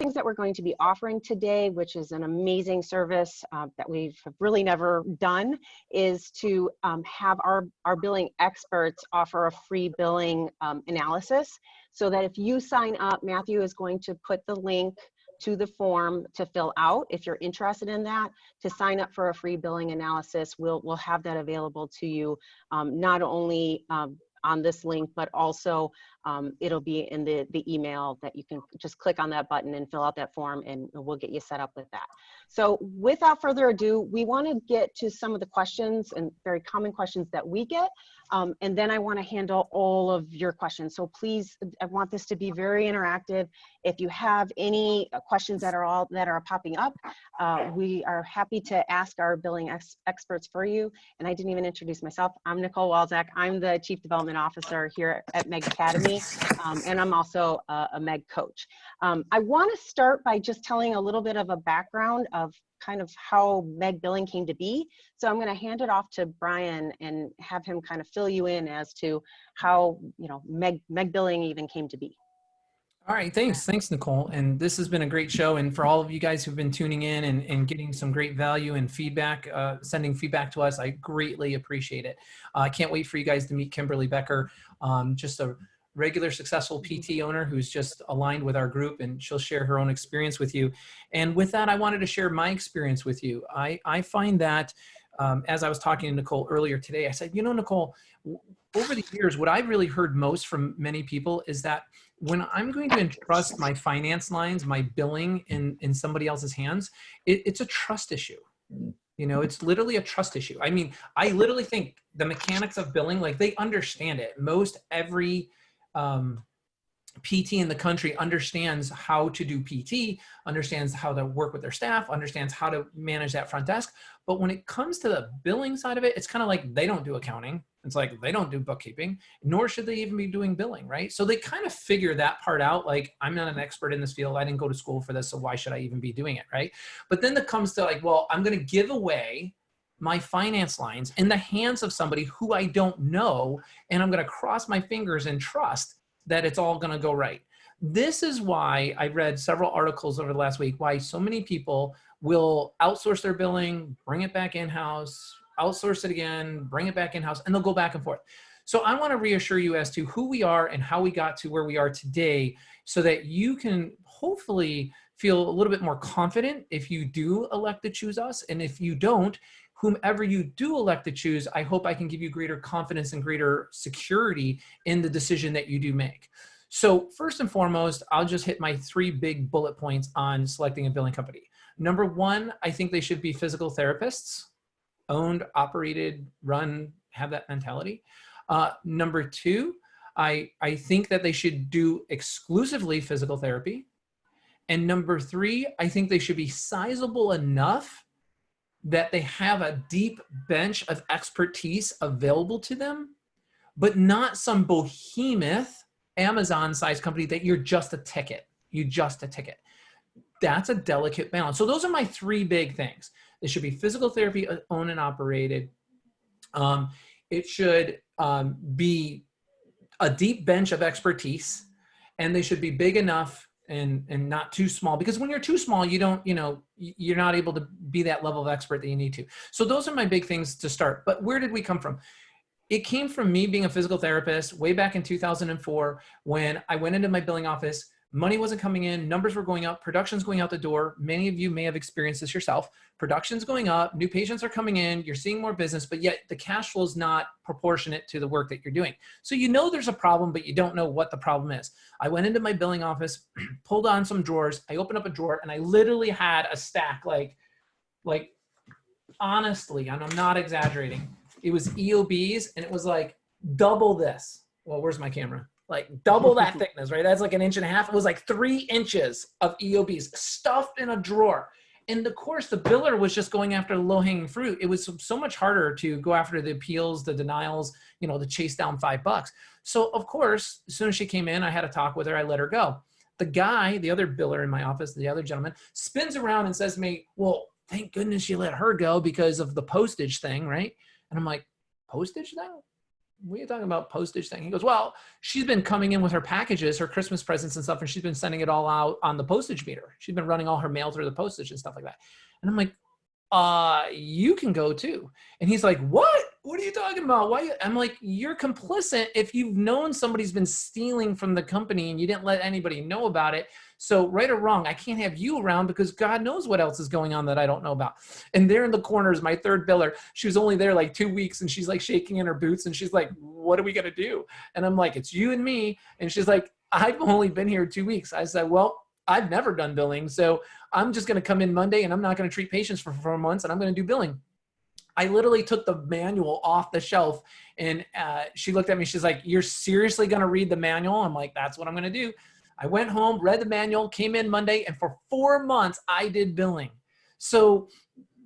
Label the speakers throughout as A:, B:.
A: things that we're going to be offering today, which is an amazing service that we've really never done, is to have our billing experts offer a free billing analysis, so that if you sign up, Matthew is going to put the link to the form to fill out if you're interested in that, to sign up for a free billing analysis. We'll have that available to you, not only on this link, but also it'll be in the email that you can just click on that button and fill out that form, and we'll get you set up with that. So without further ado, we want to get to some of the questions and very common questions that we get. And then I want to handle all of your questions. So please, I want this to be very interactive. If you have any questions that are popping up, we are happy to ask our billing experts for you. And I didn't even introduce myself. I'm Nicole Walczak. I'm the Chief Development Officer here at Meg Academy, and I'm also a Meg coach. I want to start by just telling a little bit of a background of kind of how Meg billing came to be. So I'm going to hand it off to Brian and have him kind of fill you in as to how, you know, Meg billing even came to be.
B: All right, thanks Nicole. And this has been a great show. And for all of you guys who've been tuning in and getting some great value and feedback, sending feedback to us, I greatly appreciate it. I can't wait for you guys to meet Kimberly Becker, just a regular successful PT owner who's just aligned with our group, and she'll share her own experience with you. And with that, I wanted to share my experience with you. I find that as I was talking to Nicole earlier today, I said, you know, Nicole, over the years, what I've really heard most from many people is that when I'm going to entrust my finance lines, my billing in somebody else's hands, it's a trust issue. You know, it's literally a trust issue. I mean, I literally think the mechanics of billing, like they understand it. Most every PT in the country understands how to do PT, understands how to work with their staff, understands how to manage that front desk. But when it comes to the billing side of it, it's kind of like they don't do accounting. It's like they don't do bookkeeping, nor should they even be doing billing, right? So they kind of figure that part out. Like, I'm not an expert in this field. I didn't go to school for this, so why should I even be doing it, right? But then it comes to like, well, I'm going to give away my finance lines in the hands of somebody who I don't know, and I'm going to cross my fingers and trust that it's all going to go right. This is why I read several articles over the last week, why so many people will outsource their billing, bring it back in-house, outsource it again, bring it back in-house, and they'll go back and forth. So I want to reassure you as to who we are and how we got to where we are today, so that you can hopefully feel a little bit more confident if you do elect to choose us. And if you don't, whomever you do elect to choose, I hope I can give you greater confidence and greater security in the decision that you do make. So first and foremost, I'll just hit my 3 big bullet points on selecting a billing company. Number 1, I think they should be physical therapists, owned, operated, run, have that mentality. Number 2, I think that they should do exclusively physical therapy. And number 3, I think they should be sizable enough that they have a deep bench of expertise available to them, but not some behemoth Amazon-sized company that you're just a ticket. You just a ticket. That's a delicate balance. So those are my 3 big things. It should be physical therapy, owned and operated. It should be a deep bench of expertise, and they should be big enough and not too small, because when you're too small, you don't, you know, you're not able to be that level of expert that you need to. So those are my big things to start. But where did we come from? It came from me being a physical therapist way back in 2004, when I went into my billing office. Money wasn't coming in, numbers were going up, production's going out the door. Many of you may have experienced this yourself. Production's going up, new patients are coming in, you're seeing more business, but yet the cash flow is not proportionate to the work that you're doing. So you know there's a problem, but you don't know what the problem is. I went into my billing office, pulled on some drawers, I opened up a drawer, and I literally had a stack, like honestly, and I'm not exaggerating, it was EOBs, and it was like double this. Well, where's my camera? Like double that thickness, right? That's like 1.5 inches. It was like 3 inches of EOBs stuffed in a drawer. And of course, the biller was just going after the low-hanging fruit. It was so much harder to go after the appeals, the denials, you know, to chase down $5. So of course, as soon as she came in, I had a talk with her. I let her go. The guy, the other biller in my office, the other gentleman, spins around and says to me, well, thank goodness you let her go because of the postage thing, right? And I'm like, postage thing? what are you talking about postage thing? He goes, well, she's been coming in with her packages, her Christmas presents and stuff, and she's been sending it all out on the postage meter. She's been running all her mail through the postage and stuff like that. And I'm like, you can go too. And he's like, what? What are you talking about? Why? I'm like, you're complicit if you've known somebody's been stealing from the company and you didn't let anybody know about it. So right or wrong, I can't have you around because God knows what else is going on that I don't know about. And there in the corner is my third biller. She was only there like 2 weeks and she's like shaking in her boots and she's like, what are we going to do? And I'm like, it's you and me. And she's like, I've only been here 2 weeks. I said, well, I've never done billing. So I'm just going to come in Monday and I'm not going to treat patients for 4 months and I'm going to do billing. I literally took the manual off the shelf and she looked at me. She's like, you're seriously going to read the manual? I'm like, that's what I'm going to do. I went home, read the manual, came in Monday, and for 4 months I did billing. So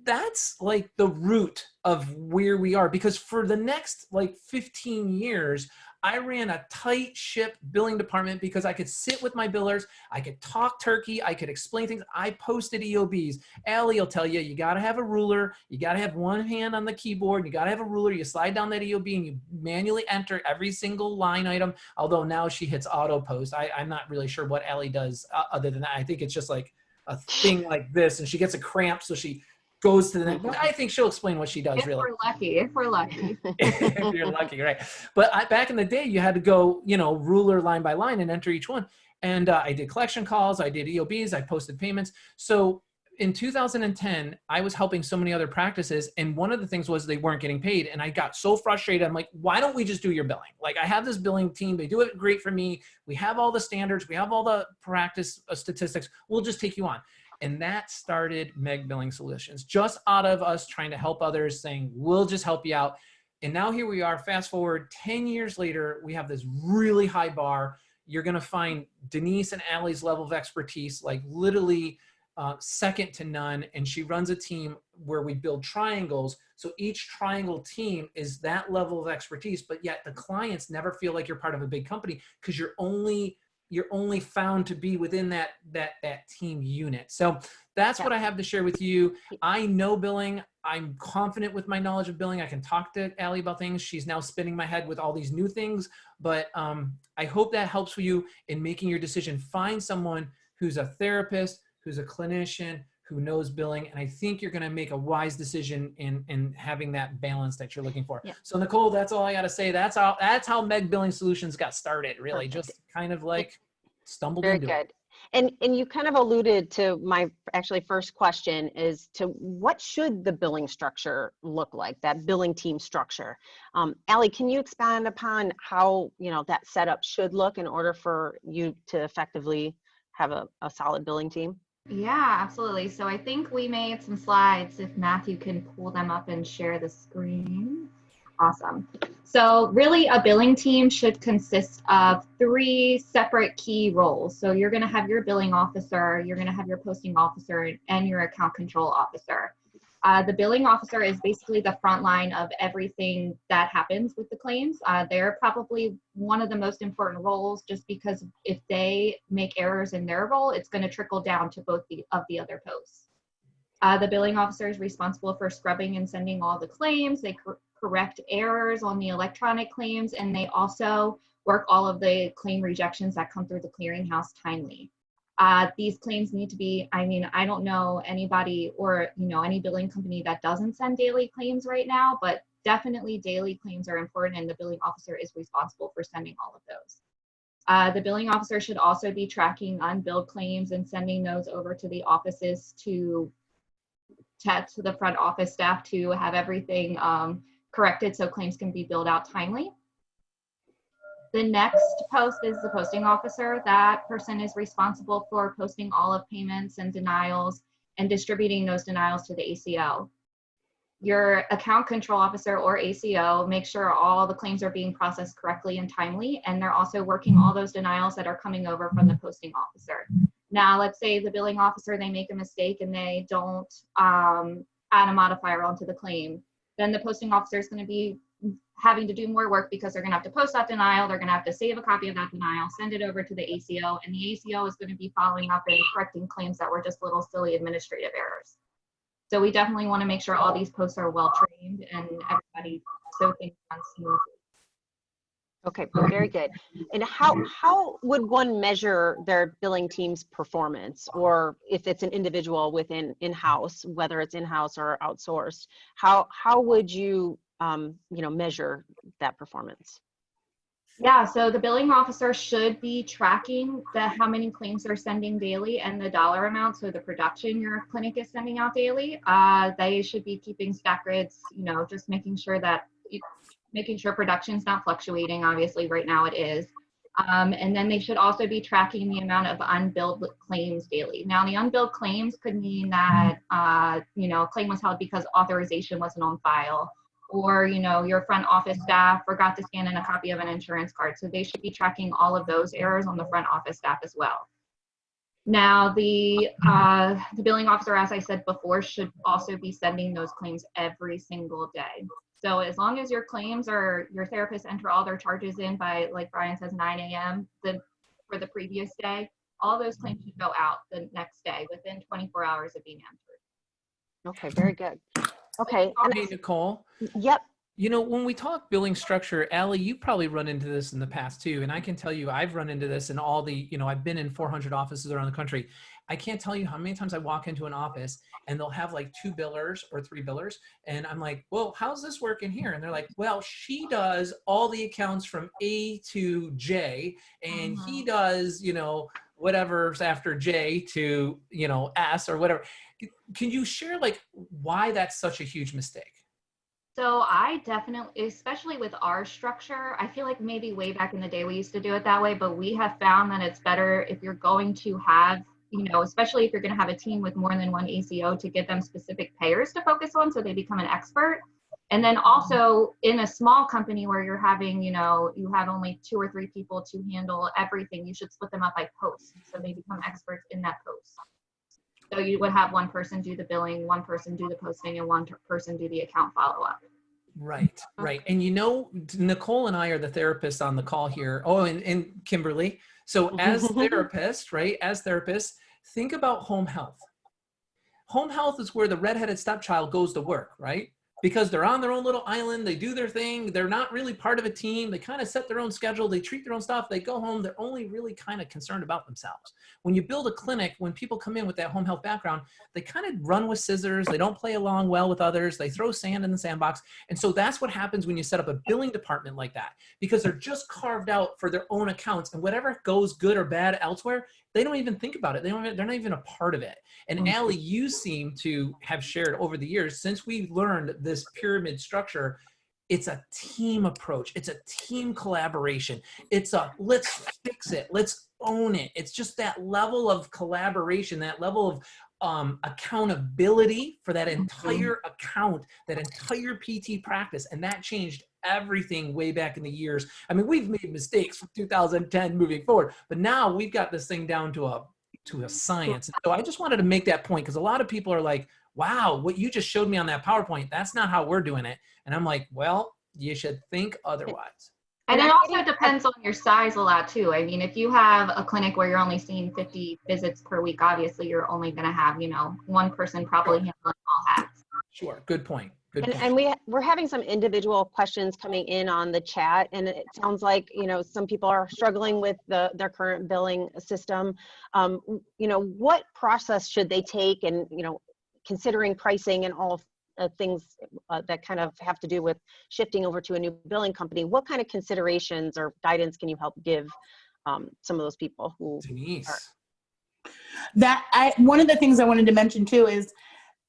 B: that's like the root of where we are, because for the next like 15 years, I ran a tight ship billing department because I could sit with my billers. I could talk turkey. I could explain things. I posted EOBs. Allie will tell you, you got to have a ruler. You got to have one hand on the keyboard. You got to have a ruler. You slide down that EOB and you manually enter every single line item. Although now she hits auto post. I'm not really sure what Allie does other than that. I think it's just like a thing like this and she gets a cramp. So she goes to the next, but I think she'll explain what she does.
C: If
B: really.
C: If we're lucky.
B: If you're lucky, right? But back in the day, you had to go, ruler line by line and enter each one. And I did collection calls, I did EOBs, I posted payments. So in 2010, I was helping so many other practices. And one of the things was they weren't getting paid. And I got so frustrated. I'm like, why don't we just do your billing? Like I have this billing team. They do it great for me. We have all the standards. We have all the practice statistics. We'll just take you on. And that started Meg Billing Solutions, just out of us trying to help others, saying, we'll just help you out. And now here we are, fast forward 10 years later, we have this really high bar. You're going to find Denise and Allie's level of expertise, like literally second to none. And she runs a team where we build triangles. So each triangle team is that level of expertise, but yet the clients never feel like you're part of a big company because you're only found to be within that team unit. So that's what I have to share with you. I know billing. I'm confident with my knowledge of billing. I can talk to Allie about things. She's now spinning my head with all these new things, but I hope that helps you in making your decision. Find someone who's a therapist, who's a clinician, who knows billing. And I think you're going to make a wise decision in having that balance that you're looking for. Yeah. So Nicole, that's all I got to say. That's how Meg Billing Solutions got started, really. Perfect. Just kind of like stumbled into it.
A: And you kind of alluded to my actually first question is to what should the billing structure look like, that billing team structure? Allie, can you expand upon how, that setup should look in order for you to effectively have a solid billing team?
C: Yeah, absolutely. So I think we made some slides, if Matthew can pull them up and share the screen. Awesome. So really a billing team should consist of 3 separate key roles. So you're going to have your billing officer, you're going to have your posting officer, and your account control officer. The billing officer is basically the front line of everything that happens with the claims. They're probably one of the most important roles just because if they make errors in their role, it's going to trickle down to both of the other posts. The billing officer is responsible for scrubbing and sending all the claims. They correct errors on the electronic claims, and they also work all of the claim rejections that come through the clearinghouse timely. These claims need to be, I don't know anybody or, any billing company that doesn't send daily claims right now, but definitely daily claims are important and the billing officer is responsible for sending all of those. The billing officer should also be tracking unbilled claims and sending those over to the offices to the front office staff to have everything corrected so claims can be billed out timely. The next post is the posting officer. That person is responsible for posting all of payments and denials and distributing those denials to the ACO. Your account control officer or ACO makes sure all the claims are being processed correctly and timely, and they're also working all those denials that are coming over from the posting officer. Now, let's say the billing officer, they make a mistake and they don't add a modifier onto the claim. Then the posting officer is going to be having to do more work because they're going to have to post that denial. They're going to have to save a copy of that denial, send it over to the ACO, and the ACO is going to be following up and correcting claims that were just little silly administrative errors. So we definitely want to make sure all these posts are well trained and everybody so things run smoothly.
A: Okay, very good. And how would one measure their billing team's performance, or if it's an individual within in-house, whether it's in-house or outsourced? How would you measure that performance?
C: Yeah, so the billing officer should be tracking how many claims they're sending daily and the dollar amount, so the production your clinic is sending out daily. They should be keeping stat grids, just making sure production's not fluctuating. Obviously, right now it is. And then they should also be tracking the amount of unbilled claims daily. Now, the unbilled claims could mean that, a claim was held because authorization wasn't on file, or, your front office staff forgot to scan in a copy of an insurance card. So they should be tracking all of those errors on the front office staff as well. Now, the billing officer, as I said before, should also be sending those claims every single day. So as long as your claims your therapists enter all their charges in by, like Brian says, 9 a.m. For the previous day, all those claims should go out the next day within 24 hours of being entered.
A: Okay, very good. Okay.
B: Hey, Nicole.
A: Yep.
B: When we talk billing structure, Allie, you probably run into this in the past too. And I can tell you, I've run into this in all the, I've been in 400 offices around the country. I can't tell you how many times I walk into an office and they'll have like 2 billers or 3 billers. And I'm like, well, how's this working here? And they're like, well, she does all the accounts from A to J, and he does, whatever's after J to, S or whatever. Can you share like why that's such a huge mistake?
C: So I definitely, especially with our structure, I feel like maybe way back in the day we used to do it that way, but we have found that it's better if you're going to have, especially if you're going to have a team with more than one ACO, to get them specific payers to focus on so they become an expert. And then also in a small company where you're having, you have only 2 or 3 people to handle everything, you should split them up by post so they become experts in that post. So you would have one person do the billing, one person do the posting, and one person do the account follow-up.
B: Right, right. And Nicole and I are the therapists on the call here. Oh, and Kimberly. So as therapists, right, think about home health. Home health is where the redheaded stepchild goes to work, right? Because they're on their own little island, they do their thing, they're not really part of a team, they kind of set their own schedule, they treat their own stuff, they go home, they're only really kind of concerned about themselves. When you build a clinic, when people come in with that home health background, they kind of run with scissors, they don't play along well with others, they throw sand in the sandbox. And so that's what happens when you set up a billing department like that, because they're just carved out for their own accounts, and whatever goes good or bad elsewhere, they don't even think about it. They're not even a part of it. And Allie, you seem to have shared over the years, since we learned this pyramid structure, it's a team approach. It's a team collaboration. It's a let's fix it. Let's own it. It's just that level of collaboration, that level of accountability for that entire account, that entire PT practice. And that changed everything way back in the years. I mean, we've made mistakes from 2010 moving forward, but now we've got this thing down to a science. And so I just wanted to make that point, because a lot of people are like, wow, what you just showed me on that PowerPoint, that's not how we're doing it. And I'm like, well, you should think otherwise.
C: And it also depends on your size a lot too. I mean, if you have a clinic where you're only seeing 50 visits per week, obviously you're only going to have, one person probably handling all hats.
B: Sure. Good point.
A: And we're having some individual questions coming in on the chat, and it sounds like some people are struggling with their current billing system. What process should they take, and considering pricing and all things that kind of have to do with shifting over to a new billing company? What kind of considerations or guidance can you help give some of those people who
B: Denise?
D: One of the things I wanted to mention too is,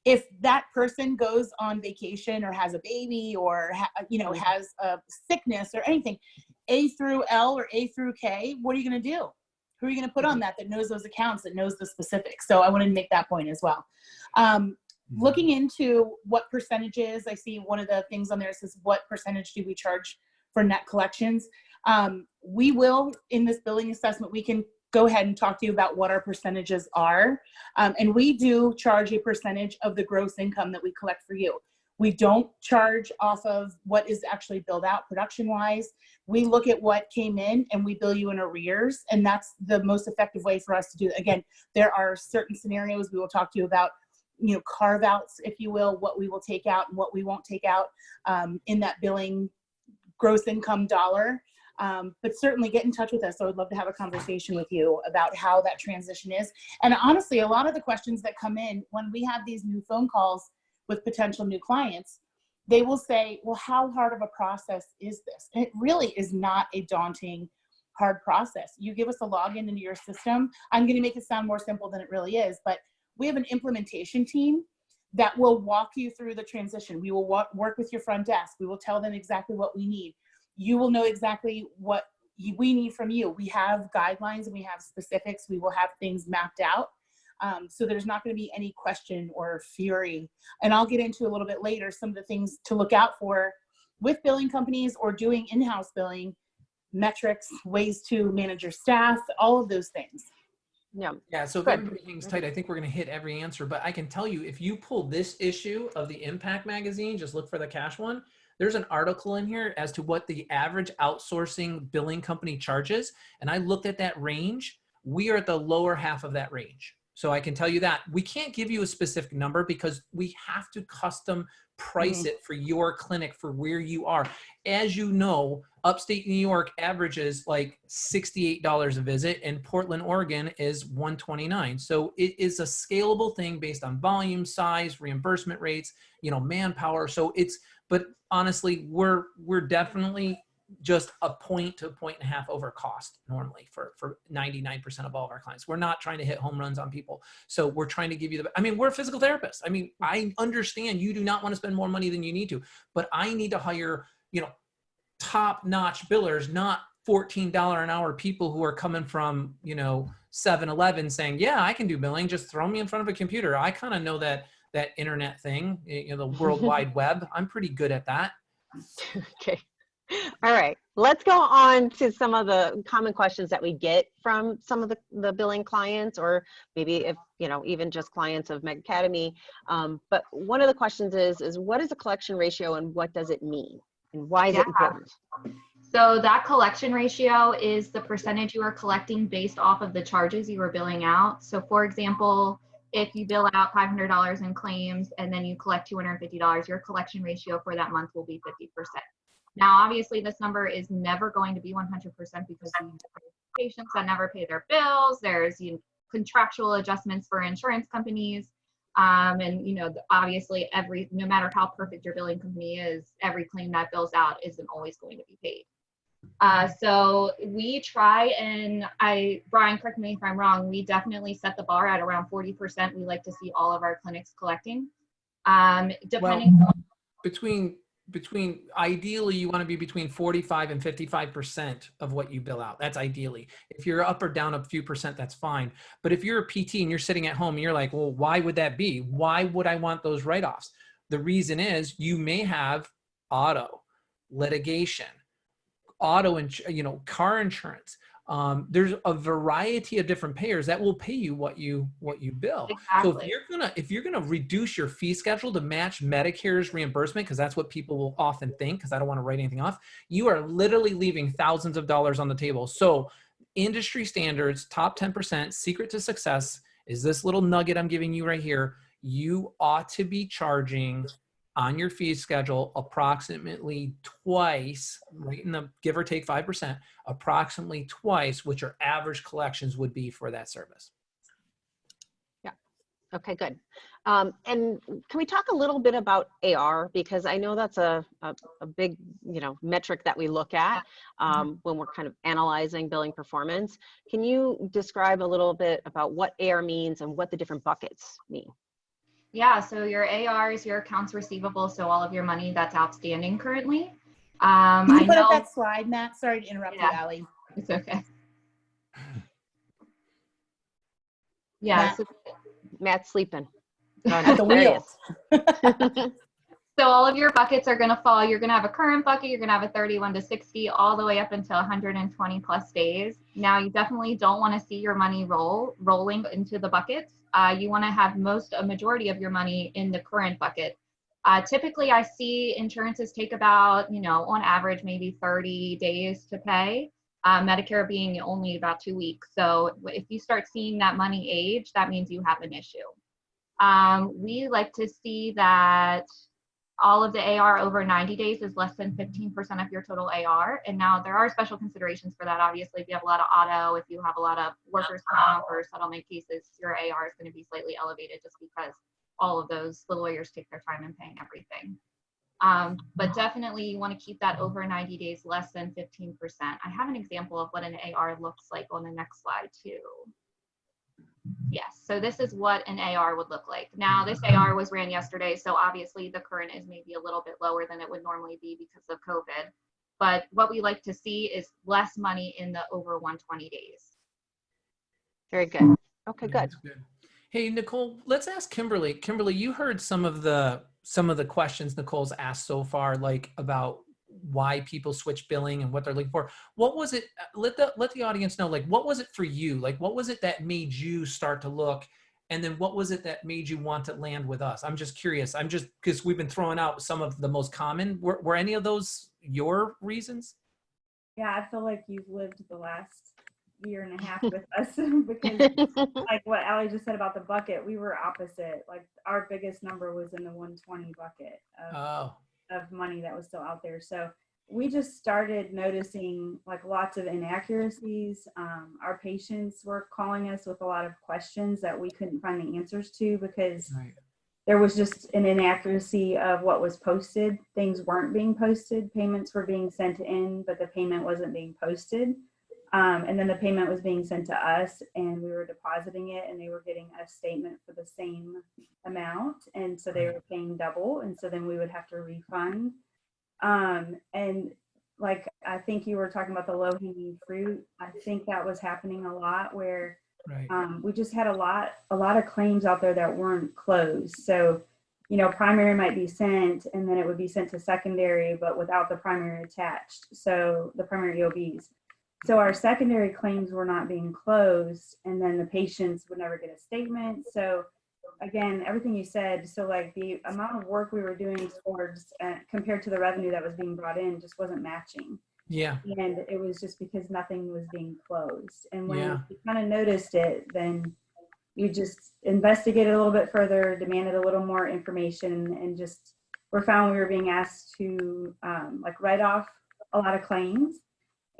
D: if that person goes on vacation or has a baby or has a sickness or anything, A through L or A through K, what are you going to do? Who are you going to put on that knows those accounts, that knows the specifics? So I wanted to make that point as well. Looking into what percentages, I see one of the things on there says, what percentage do we charge for net collections? We will, in this billing assessment, we can go ahead and talk to you about what our percentages are. And we do charge a percentage of the gross income that we collect for you. We don't charge off of what is actually billed out production-wise. We look at what came in and we bill you in arrears, and that's the most effective way for us to do it. Again, there are certain scenarios we will talk to you about, carve-outs, if you will, what we will take out and what we won't take out in that billing gross income dollar. But certainly get in touch with us. I would love to have a conversation with you about how that transition is. And honestly, a lot of the questions that come in when we have these new phone calls with potential new clients, they will say, well, how hard of a process is this? And it really is not a daunting, hard process. You give us a login into your system. I'm going to make it sound more simple than it really is, but we have an implementation team that will walk you through the transition. We will work with your front desk. We will tell them exactly what we need. You will know exactly what we need from you. We have guidelines and we have specifics. We will have things mapped out. So there's not going to be any question or fury. And I'll get into a little bit later some of the things to look out for with billing companies or doing in-house billing, metrics, ways to manage your staff, all of those things.
B: Yeah. So if everybody hangs tight, I think we're going to hit every answer. But I can tell you, if you pull this issue of the Impact magazine, just look for the cash one. There's an article in here as to what the average outsourcing billing company charges. And I looked at that range. We are at the lower half of that range. So I can tell you that we can't give you a specific number because we have to custom price it for your clinic, for where you are. As you know, upstate New York averages like $68 a visit and Portland, Oregon is $129. So it is a scalable thing based on volume, size, reimbursement rates, manpower. So but honestly, we're definitely just a point to a point and a half over cost normally for 99% of all of our clients. We're not trying to hit home runs on people. So we're trying to give you we're physical therapists. I understand you do not want to spend more money than you need to, but I need to hire, top-notch billers, not $14 an hour people who are coming from, 7-Eleven saying, yeah, I can do billing. Just throw me in front of a computer. I kind of know that internet thing, the World Wide Web. I'm pretty good at that.
A: Okay. All right, let's go on to some of the common questions that we get from some of the billing clients, or maybe if, even just clients of Meg Academy. But one of the questions is what is a collection ratio and what does it mean? And why is it important?
C: So that collection ratio is the percentage you are collecting based off of the charges you are billing out. So for example, if you bill out $500 in claims and then you collect $250, your collection ratio for that month will be 50%. Now, obviously, this number is never going to be 100% because we have patients that never pay their bills. There's contractual adjustments for insurance companies. Obviously, no matter how perfect your billing company is, every claim that bills out isn't always going to be paid. So we try, and Brian, correct me if I'm wrong, we definitely set the bar at around 40%. We like to see all of our clinics collecting.
B: Between ideally you want to be between 45 and 55% of what you bill out. That's ideally. If you're up or down a few percent, that's fine. But if you're a PT and you're sitting at home and you're like, well, why would that be? Why would I want those write-offs? The reason is you may have auto, litigation, car insurance. There's a variety of different payers that will pay you what you bill.
C: Exactly.
B: So if you're gonna reduce your fee schedule to match Medicare's reimbursement, because that's what people will often think, because I don't want to write anything off, you are literally leaving thousands of dollars on the table. So industry standards, top 10%, secret to success is this little nugget I'm giving you right here. You ought to be charging on your fee schedule approximately twice, right in the give or take 5%, approximately twice what your average collections would be for that service.
A: Yeah. Okay, good. And can we talk a little bit about AR? Because I know that's a big, metric that we look at when we're kind of analyzing billing performance. Can you describe a little bit about what AR means and what the different buckets mean?
C: Yeah, so your AR is your accounts receivable, so all of your money that's outstanding currently.
D: Can you put up that slide, Matt? Sorry to interrupt you, Allie.
C: It's okay. Yeah,
A: Matt's sleeping.
D: At the wheel.
C: So all of your buckets are going to fall. You're going to have a current bucket. You're going to have a 31 to 60 all the way up until 120 plus days. Now, you definitely don't want to see your money rolling into the buckets. You want to have a majority of your money in the current bucket. Typically, I see insurances take about, on average, maybe 30 days to pay. Medicare being only about 2 weeks. So if you start seeing that money age, that means you have an issue. We like to see that all of the AR over 90 days is less than 15% of your total AR. And now there are special considerations for that. Obviously, if you have a lot of auto, if you have a lot of workers' comp or settlement cases, your AR is going to be slightly elevated just because all of those, the lawyers take their time in paying everything. But definitely you want to keep that over 90 days, less than 15%. I have an example of what an AR looks like on the next slide too. Yes, so this is what an AR would look like. Now this AR was ran yesterday, so obviously the current is maybe a little bit lower than it would normally be because of COVID. But what we like to see is less money in the over 120 days.
A: Very good. Okay, good.
B: Good. Hey, Nicole, let's ask Kimberly. Kimberly, you heard some of the questions Nicole's asked so far, like about why people switch billing and what they're looking for. What was it? Let the audience know, like, what was it for you? Like, what was it that made you start to look? And then what was it that made you want to land with us? I'm just curious. Because we've been throwing out some of the most common. Were any of those your reasons?
E: Yeah, I feel like you've lived the last year and a half with us because like what Allie just said about the bucket, we were opposite. Like our biggest number was in the 120 bucket of money that was still out there. So we just started noticing like lots of inaccuracies. Our patients were calling us with a lot of questions that we couldn't find the answers to because there was just an inaccuracy of what was posted. Things weren't being posted. Payments were being sent in, but the payment wasn't being posted. And then the payment was being sent to us and we were depositing it and they were getting a statement for the same amount. And so they were paying double. And so then we would have to refund. And like, I think you were talking about the low hanging fruit. I think that was happening a lot where we just had a lot of claims out there that weren't closed. So, you know, primary might be sent and then it would be sent to secondary, but without the primary attached. So the primary EOBs. So our secondary claims were not being closed and then the patients would never get a statement. So again, everything you said, so like the amount of work we were doing towards compared to the revenue that was being brought in just wasn't matching.
B: Yeah.
E: And it was just because nothing was being closed. And when you kind of noticed it, then you just investigated a little bit further, demanded a little more information, and just we found we were being asked to like write off a lot of claims.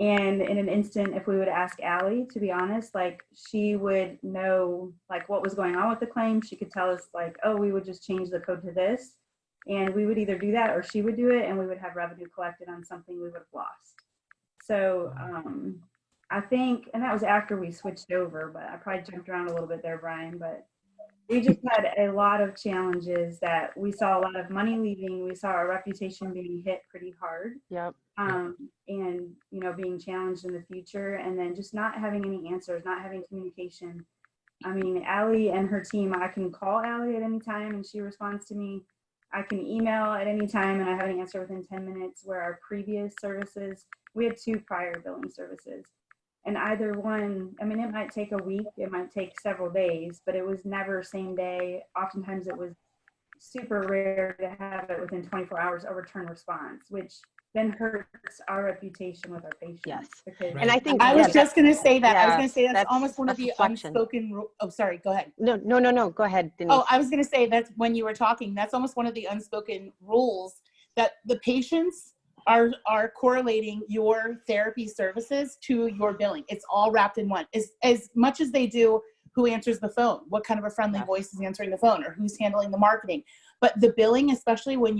E: And in an instant, if we would ask Allie, to be honest, like she would know like what was going on with the claim. She could tell us like, oh, we would just change the code to this. And we would either do that or she would do it and we would have revenue collected on something we would have lost. So I think, and that was after we switched over, but I probably jumped around a little bit there, Brian, but we just had a lot of challenges that we saw a lot of money leaving. We saw our reputation being hit pretty hard.
A: Yep.
E: And, you know, being challenged in the future and then just not having any answers, not having communication. I mean, Allie and her team, I can call Allie at any time and she responds to me. I can email at any time and I have an answer within 10 minutes, where our previous services, we had 2 prior billing services. And either one, I mean, it might take a week, it might take several days, but it was never same day. Oftentimes it was super rare to have it within 24 hours a return response, which then hurts our reputation with our patients.
A: Yes.
E: Because
A: And I think
D: I was just going to say that. I was going to say that's
A: that's
D: almost one of the
A: reflection.
D: unspoken rules. Oh, sorry. Go ahead.
A: No. Go ahead, Denise.
D: Oh, I was going to say that's when you were talking, that's almost one of the unspoken rules that the patients are correlating your therapy services to your billing. It's all wrapped in one. As much as they do who answers the phone, what kind of a friendly voice is answering the phone, or who's handling the marketing. But the billing, especially when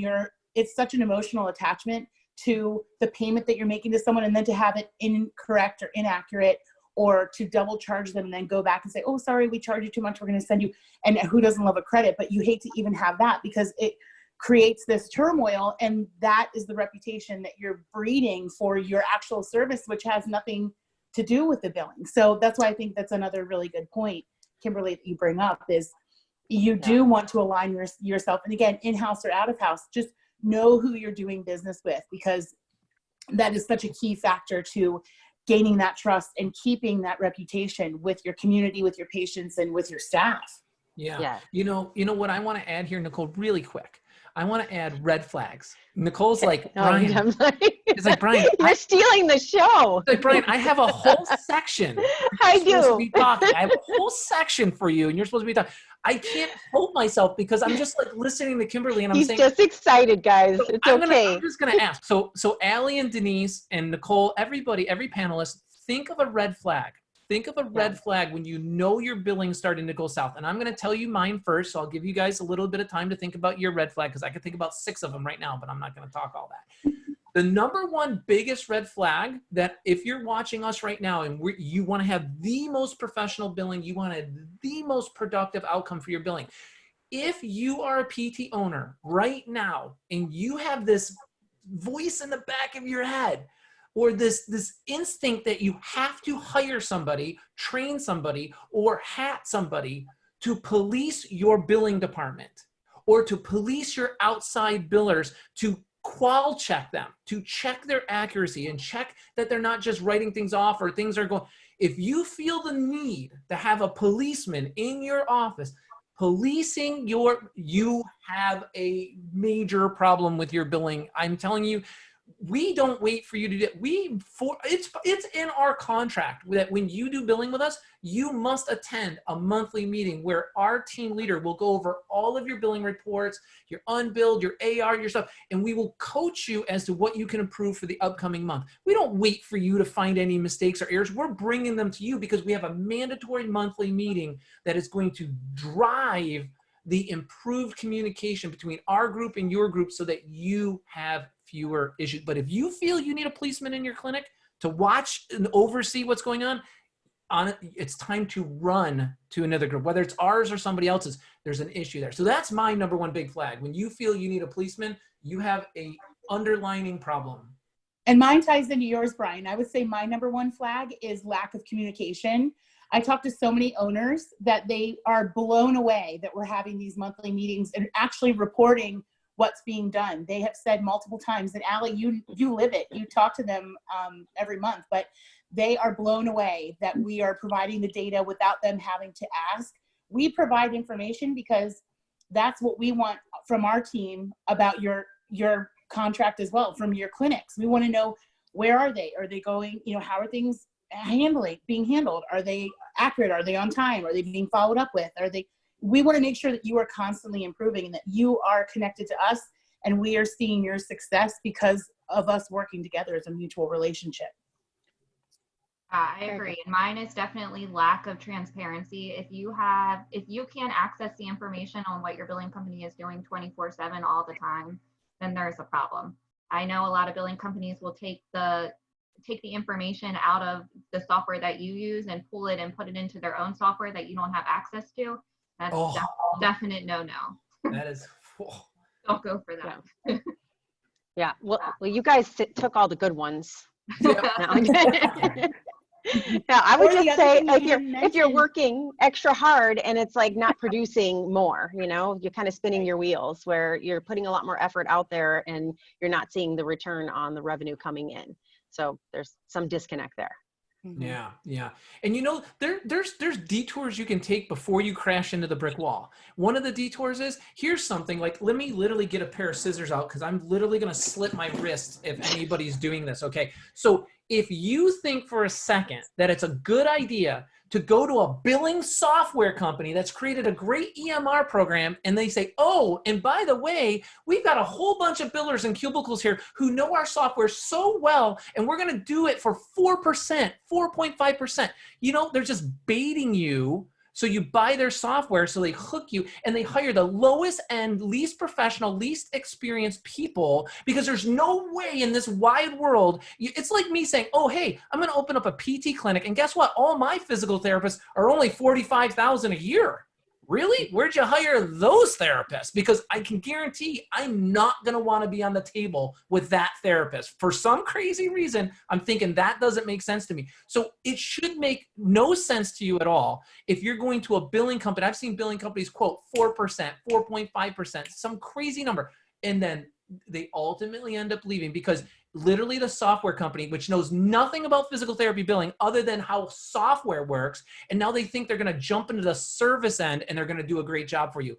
D: it's such an emotional attachment to the payment that you're making to someone, and then to have it incorrect or inaccurate, or to double charge them and then go back and say, oh, sorry, we charged you too much, we're going to send you. And who doesn't love a credit? But you hate to even have that because it creates this turmoil, and that is the reputation that you're breeding for your actual service, which has nothing to do with the billing. So that's why I think that's another really good point, Kimberly, that you bring up, is you do want to align yourself. And again, in-house or out of house, just know who you're doing business with, because that is such a key factor to gaining that trust and keeping that reputation with your community, with your patients, and with your staff.
B: Yeah. You know what I want to add here, Nicole, really quick. I want to add red flags. Nicole's like,
A: No,
B: Brian.
A: I'm like,
B: It's like, Brian,
A: you're stealing the show.
B: like, Brian, I have a whole section. You're
A: I
B: supposed to
A: do.
B: be talking. I have a whole section for you, and you're supposed to be talking. I can't help myself because I'm just like listening to Kimberly, and I'm
A: He's
B: saying,
A: just excited, guys.
B: so
A: It's
B: I'm
A: okay.
B: just gonna ask. So Allie and Denise and Nicole, everybody, every panelist, think of a red flag. Think of a red flag when you know your billing starting to go south. And I'm going to tell you mine first. So I'll give you guys a little bit of time to think about your red flag because I could think about 6 of them right now, but I'm not going to talk all that. The number one biggest red flag that if you're watching us right now and you want to have the most professional billing, you want the most productive outcome for your billing. If you are a PT owner right now and you have this voice in the back of your head, or this instinct that you have to hire somebody, train somebody, or hat somebody to police your billing department, or to police your outside billers, to qual check them, to check their accuracy and check that they're not just writing things off or things are going. If you feel the need to have a policeman in your office policing you have a major problem with your billing. I'm telling you, we don't wait for you to do it. It's in our contract that when you do billing with us, you must attend a monthly meeting where our team leader will go over all of your billing reports, your unbilled, your AR, your stuff, and we will coach you as to what you can improve for the upcoming month. We don't wait for you to find any mistakes or errors. We're bringing them to you because we have a mandatory monthly meeting that is going to drive the improved communication between our group and your group so that you have fewer issues. But if you feel you need a policeman in your clinic to watch and oversee what's going on, it's time to run to another group, whether it's ours or somebody else's. There's an issue there. So that's my number one big flag. When you feel you need a policeman, you have a underlining problem.
D: And mine ties into yours, Brian. I would say my number one flag is lack of communication. I talk to so many owners that they are blown away that we're having these monthly meetings and actually reporting what's being done. They have said multiple times, and Allie, you live it. You talk to them every month, but they are blown away that we are providing the data without them having to ask. We provide information because that's what we want from our team about your contract as well, from your clinics. We want to know, where are they? Are they going? How are things being handled? Are they accurate? Are they on time? Are they being followed up with? We want to make sure that you are constantly improving and that you are connected to us and we are seeing your success because of us working together as a mutual relationship.
C: I agree. And mine is definitely lack of transparency. If you can't access the information on what your billing company is doing 24/7 all the time, then there's a problem. I know a lot of billing companies will take the information out of the software that you use and pull it and put it into their own software that you don't have access to. That's definite no-no.
B: That is.
C: Don't go for that.
A: Yeah. Well, you guys took all the good ones.
B: Yeah.
A: Yeah, I would
D: Or the
A: just
D: other
A: say
D: thing you
A: if you're
D: mentioned-
A: working extra hard and it's like not producing more, you're kind of spinning your wheels where you're putting a lot more effort out there and you're not seeing the return on the revenue coming in. So there's some disconnect there.
B: Yeah, yeah. And there's detours you can take before you crash into the brick wall. One of the detours is, here's something like, let me literally get a pair of scissors out because I'm literally going to slit my wrists if anybody's doing this, okay? So if you think for a second that it's a good idea to go to a billing software company that's created a great EMR program and they say, oh, and by the way, we've got a whole bunch of billers and cubicles here who know our software so well, and we're going to do it for 4%, 4.5%. They're just baiting you. So you buy their software, so they hook you, and they hire the lowest and least professional, least experienced people because there's no way in this wide world. It's like me saying, oh, hey, I'm going to open up a PT clinic, and guess what? All my physical therapists are only $45,000 a year. Really? Where'd you hire those therapists? Because I can guarantee I'm not going to want to be on the table with that therapist. For some crazy reason, I'm thinking that doesn't make sense to me. So it should make no sense to you at all if you're going to a billing company. I've seen billing companies quote 4%, 4.5%, some crazy number. And then they ultimately end up leaving because literally the software company, which knows nothing about physical therapy billing other than how software works, and now they think they're going to jump into the service end and they're going to do a great job for you.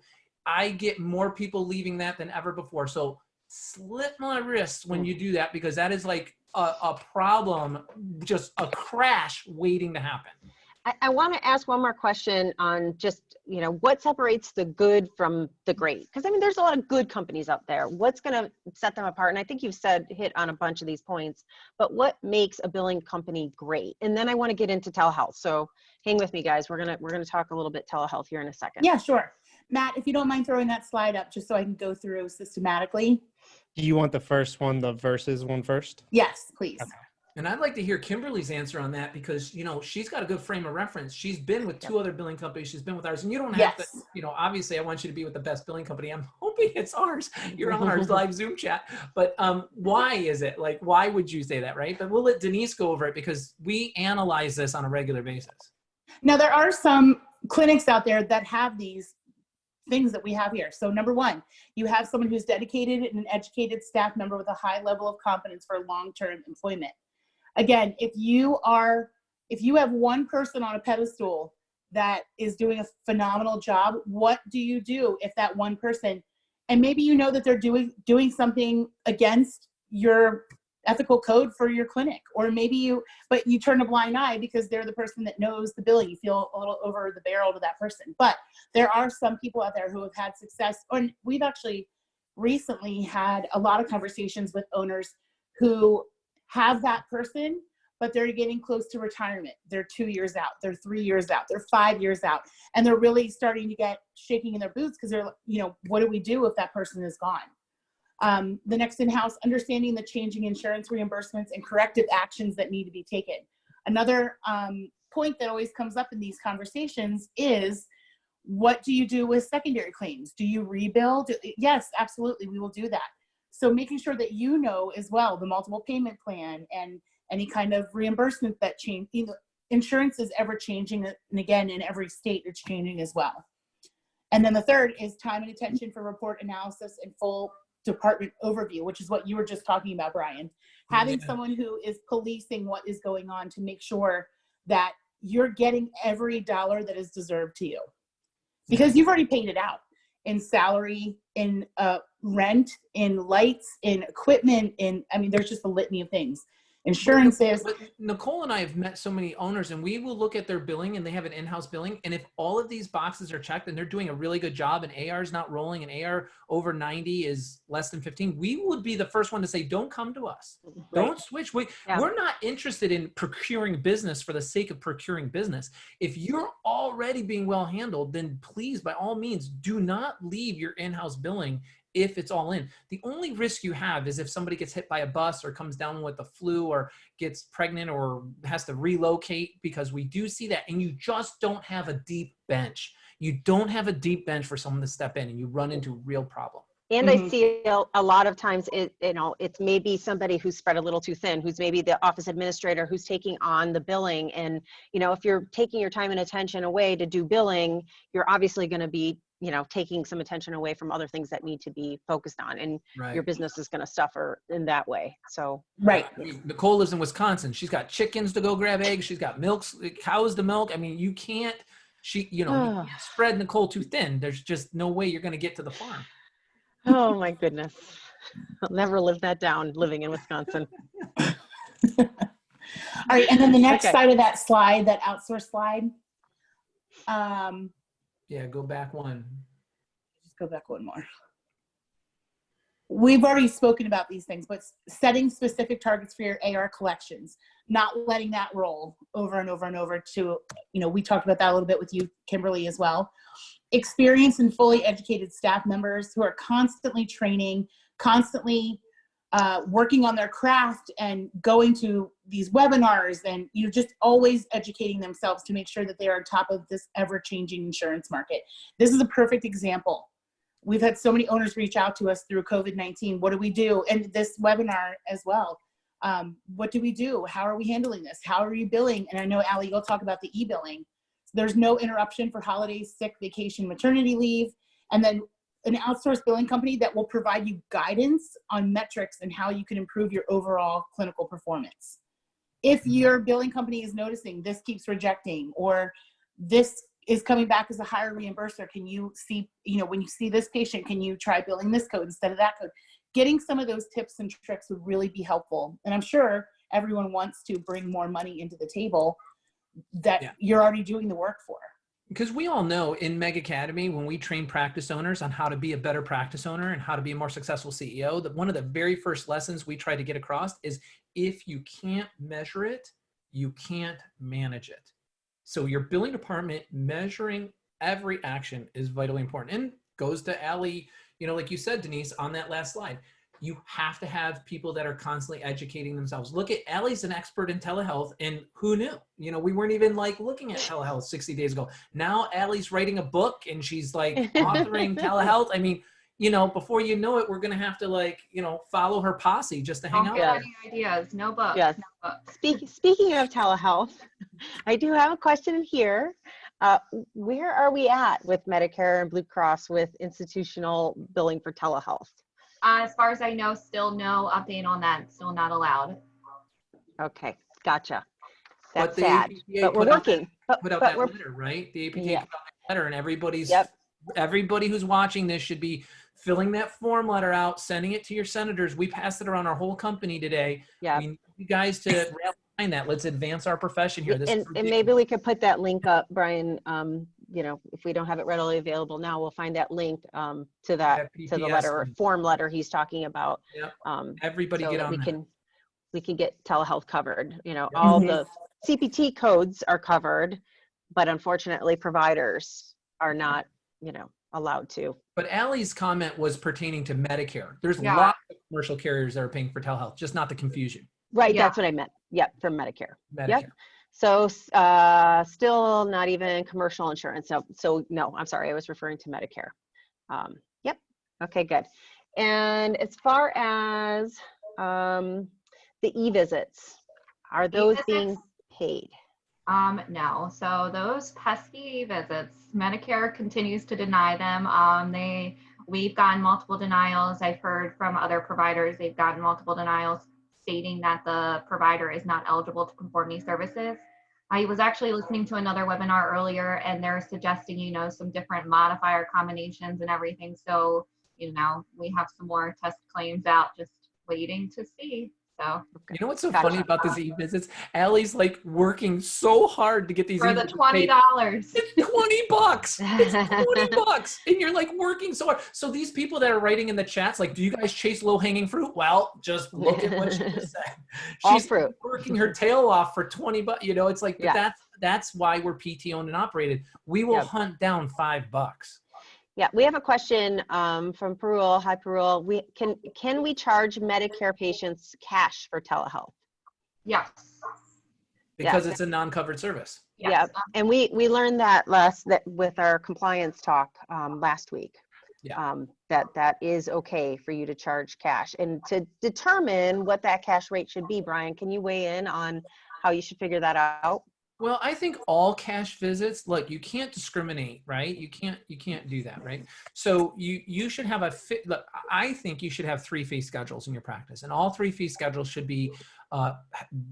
B: I get more people leaving that than ever before. So slip my wrist when you do that, because that is like a problem, just a crash waiting to happen.
A: I want to ask one more question on just, what separates the good from the great? Because I mean, there's a lot of good companies out there. What's going to set them apart? And I think you've hit on a bunch of these points, but what makes a billing company great? And then I want to get into telehealth. So hang with me, guys. We're going to talk a little bit telehealth here in a second.
D: Yeah, sure. Matt, if you don't mind throwing that slide up just so I can go through systematically.
F: Do you want the first one, the versus one first?
D: Yes, please.
F: Okay.
B: And I'd like to hear Kimberly's answer on that, because, she's got a good frame of reference. She's been with 2 other billing companies. She's been with ours. And you don't have to, obviously I want you to be with the best billing company. I'm hoping it's ours. You're on our live Zoom chat. But why is it? Like, why would you say that, right? But we'll let Denise go over it, because we analyze this on a regular basis.
D: Now, there are some clinics out there that have these things that we have here. So number one, you have someone who's dedicated and an educated staff member with a high level of competence for long-term employment. Again, if you have one person on a pedestal that is doing a phenomenal job, what do you do if that one person, and maybe you know that they're doing something against your ethical code for your clinic, or maybe but you turn a blind eye because they're the person that knows the billing. You feel a little over the barrel to that person. But there are some people out there who have had success, and we've actually recently had a lot of conversations with owners who have that person, but they're getting close to retirement. They're 2 years out, they're 3 years out, they're 5 years out, and they're really starting to get shaking in their boots because they're, what do we do if that person is gone? The next in-house, understanding the changing insurance reimbursements and corrective actions that need to be taken. Another point that always comes up in these conversations is, what do you do with secondary claims? Do you rebuild? Yes, absolutely, we will do that. So making sure that as well, the multiple payment plan and any kind of reimbursement that change. Insurance is ever changing, and again, in every state it's changing as well. And then the third is time and attention for report analysis and full department overview, which is what you were just talking about, Brian. Having someone who is policing what is going on to make sure that you're getting every dollar that is deserved to you, because you've already paid it out in salary, in rent, in lights, in equipment, there's just a litany of things. Insurances.
B: But Nicole and I have met so many owners, and we will look at their billing, and they have an in-house billing. And if all of these boxes are checked and they're doing a really good job, and AR is not rolling, and AR over 90 is less than 15, we would be the first one to say, don't come to us. Right. Don't switch. We're not interested in procuring business for the sake of procuring business. If you're already being well handled, then please, by all means, do not leave your in-house billing if it's all in. The only risk you have is if somebody gets hit by a bus or comes down with the flu or gets pregnant or has to relocate, because we do see that, and you just don't have a deep bench. You don't have a deep bench for someone to step in, and you run into a real problem.
A: And I see a lot of times it's maybe somebody who's spread a little too thin, who's maybe the office administrator who's taking on the billing. And, if you're taking your time and attention away to do billing, you're obviously going to be taking some attention away from other things that need to be focused on, and your business is going to suffer in that way. So,
B: Nicole lives in Wisconsin. She's got chickens to go grab eggs. She's got cows to milk. You can't, you can't spread Nicole too thin. There's just no way you're going to get to the farm.
A: Oh my goodness. I'll never live that down living in Wisconsin.
D: All right. And then the next side of that slide, that outsourced slide.
B: Go back one.
D: Just go back one more. We've already spoken about these things, but setting specific targets for your AR collections, not letting that roll over and over and over to, we talked about that a little bit with you, Kimberly, as well. Experienced and fully educated staff members who are constantly training, constantly working on their craft and going to these webinars, and just always educating themselves to make sure that they are on top of this ever-changing insurance market. This is a perfect example. We've had so many owners reach out to us through COVID-19. What do we do? And this webinar as well. What do we do? How are we handling this? How are you billing? And I know, Allie, you'll talk about the e-billing. There's no interruption for holidays, sick, vacation, maternity leave. And then an outsourced billing company that will provide you guidance on metrics and how you can improve your overall clinical performance. If your billing company is noticing this keeps rejecting, or this is coming back as a higher reimburser. Can you see, when you see this patient, can you try billing this code instead of that code? Getting some of those tips and tricks would really be helpful. And I'm sure everyone wants to bring more money into the table that you're already doing the work for.
B: Because we all know in Meg Academy, when we train practice owners on how to be a better practice owner and how to be a more successful CEO, that one of the very first lessons we try to get across is if you can't measure it, you can't manage it. So your billing department measuring every action is vitally important. And goes to Allie, like you said, Denise, on that last slide, you have to have people that are constantly educating themselves. Look at Allie's an expert in telehealth, and who knew? We weren't even like looking at telehealth 60 days ago. Now Allie's writing a book and she's like authoring telehealth. I mean, before you know it, we're going to have to follow her posse just to hang out.
C: Don't get any ideas. No books.
A: Yes.
C: No books.
A: Speaking of telehealth, I do have a question here. Where are we at with Medicare and Blue Cross with institutional billing for telehealth?
C: As far as I know, still no update on that. Still not allowed.
A: Okay, gotcha. That's
B: But the
A: sad,
B: APTA
A: but we're working.
B: Put out that letter, right? The APTA put out that letter, and everybody who's watching this should be filling that form letter out, sending it to your senators. We passed it around our whole company today.
A: Yeah.
B: We need you guys to rally behind that. Let's advance our profession here.
A: And maybe we could put that link up, Brian. If we don't have it readily available now, we'll find that link to the letter or form letter he's talking about.
B: Yep. Everybody
A: so
B: get
A: that
B: on
A: we can get telehealth covered. All the CPT codes are covered, but unfortunately providers are not, allowed to.
B: But Allie's comment was pertaining to Medicare. There's lots of commercial carriers that are paying for telehealth, just not the confusion.
A: Right, that's what I meant. Yep, from Medicare. Yep. So still not even commercial insurance. So no, I'm sorry, I was referring to Medicare. Yep. Okay, good. And as far as the e-visits, are those being paid?
C: No. So those pesky visits, Medicare continues to deny them. We've gotten multiple denials. I've heard from other providers, they've gotten multiple denials stating that the provider is not eligible to perform these services. I was actually listening to another webinar earlier, and they're suggesting, some different modifier combinations and everything. So, we have some more test claims out, just waiting to see. So,
B: you know what's so funny about these e-visits? Allie's working so hard to get these
C: for the $20.
B: It's $20. It's $20. And you're working so hard. So these people that are writing in the chats, do you guys chase low-hanging fruit? Well, just look at what she just said. She's working her tail off for $20. It's but that's why we're PT owned and operated. We will hunt down $5.
A: Yeah, we have a question from Perul. Hi, Perul. Can we charge Medicare patients cash for telehealth?
C: Yes.
B: Because it's a non-covered service.
C: Yes.
A: Yeah, and we learned that with our compliance talk last week.
B: Yeah.
A: That is okay for you to charge cash. And to determine what that cash rate should be, Brian, can you weigh in on how you should figure that out?
B: Well, I think all cash visits, look, you can't discriminate, right? You can't do that, right? So you should have I think you should have 3 fee schedules in your practice, and all 3 fee schedules should be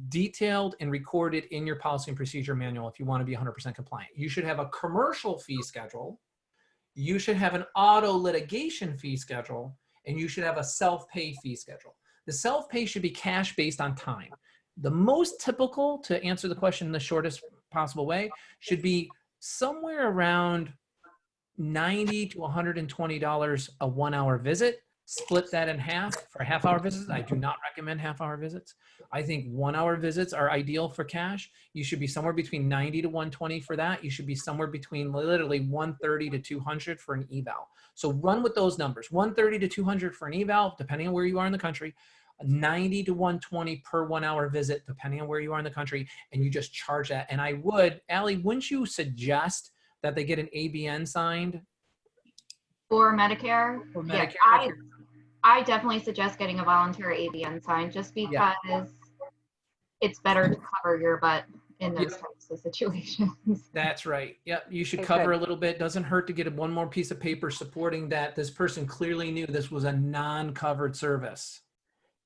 B: detailed and recorded in your policy and procedure manual if you want to be 100% compliant. You should have a commercial fee schedule. You should have an auto litigation fee schedule, and you should have a self-pay fee schedule. The self-pay should be cash based on time. The most typical, to answer the question in the shortest possible way, should be somewhere around $90 to $120 a 1-hour visit. Split that in half for half-hour visits. I do not recommend half-hour visits. I think 1-hour visits are ideal for cash. You should be somewhere between 90 to 120 for that. You should be somewhere between literally 130 to 200 for an eval. So run with those numbers. 130 to 200 for an eval, depending on where you are in the country. 90 to 120 per 1-hour visit, depending on where you are in the country, and you just charge that. And I would, Allie, wouldn't you suggest that they get an ABN signed?
C: For Medicare?
B: For Medicare?
C: Yeah, I definitely suggest getting a voluntary ABN signed, just because it's better to cover your butt in those types of situations.
B: That's right. Yep. You should cover a little bit. Doesn't hurt to get one more piece of paper supporting that this person clearly knew this was a non-covered service.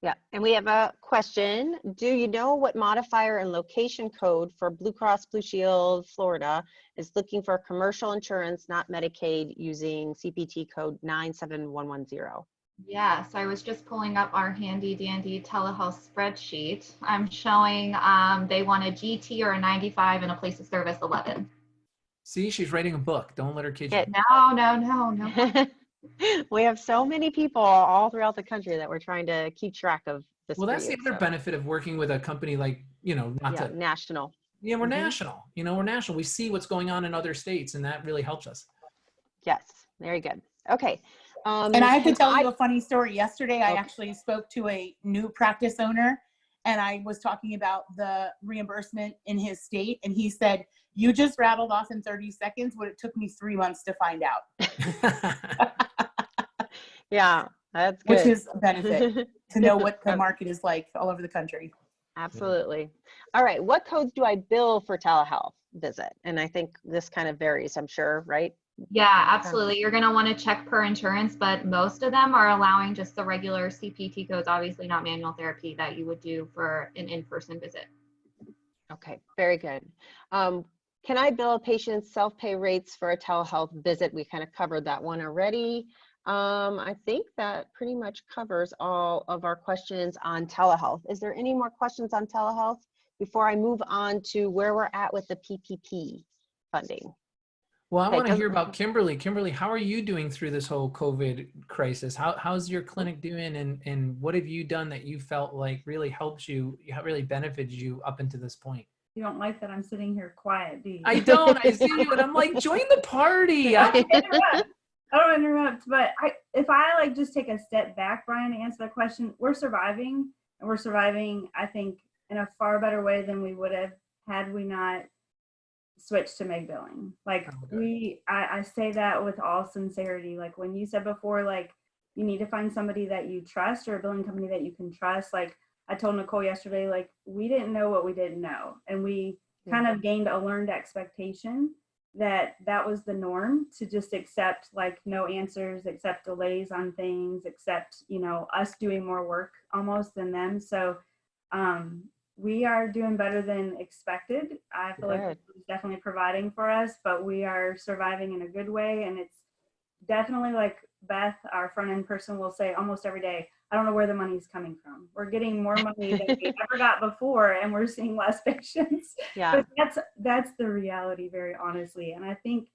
A: Yeah, and we have a question. Do you know what modifier and location code for Blue Cross Blue Shield Florida is looking for commercial insurance, not Medicaid, using CPT code 97110?
C: Yeah, so I was just pulling up our handy dandy telehealth spreadsheet. I'm showing they want a GT or a 95 and a place of service 11.
B: See, she's writing a book. Don't let her kid you.
A: Yeah.
C: No.
A: We have so many people all throughout the country that we're trying to keep track of this.
B: Well,
A: for
B: that's
A: you,
B: the other
A: so.
B: benefit of working with a company like, not
A: Yeah,
B: to,
A: national.
B: yeah, we're
A: Mhm.
B: national. We're national. We see what's going on in other states, and that really helps us.
A: Yes, very good. Okay.
D: And I have to tell you a funny story. Yesterday, I
A: Okay.
D: actually spoke to a new practice owner, and I was talking about the reimbursement in his state, and he said, "You just rattled off in 30 seconds what it took me 3 months to find out."
A: Yeah, that's good.
D: Which is a benefit to know what the market is like all over the country.
A: Absolutely. All right. What codes do I bill for telehealth visit? And I think this kind of varies, I'm sure, right?
C: Yeah, absolutely. You're going to want to check per insurance, but most of them are allowing just the regular CPT codes, obviously not manual therapy that you would do for an in-person visit.
A: Okay, very good. Can I bill a patient's self-pay rates for a telehealth visit? We kind of covered that one already. I think that pretty much covers all of our questions on telehealth. Is there any more questions on telehealth before I move on to where we're at with the PPP funding?
B: Well, I
A: Okay,
B: want to hear about Kimberly. Kimberly, how are you doing through this whole COVID crisis? How's your clinic doing, and what have you done that you felt like really helps you, really benefited you up until this point?
E: You don't like that I'm sitting here quiet, do you?
B: I don't. I see you, and I'm like, join the party.
E: I don't interrupt, but if I like just take a step back, Brian, to answer that question, we're surviving, and we're surviving, I think, in a far better way than we would have had we not switched to MIG billing. Like I say that with all sincerity. Like when you said before, like you need to find somebody that you trust or a billing company that you can trust. Like I told Nicole yesterday, like we didn't know what we didn't know, and we kind of gained a learned expectation that was the norm, to just accept like no answers, accept delays on things, accept, us doing more work almost than them. So we are doing better than expected. I feel like it's definitely providing for us, but we are surviving in a good way. And it's definitely, like Beth, our front end person, will say almost every day, I don't know where the money's coming from. We're getting more money than we ever got before, and we're seeing less patients.
A: Yeah.
E: But that's the reality, very honestly. And I think,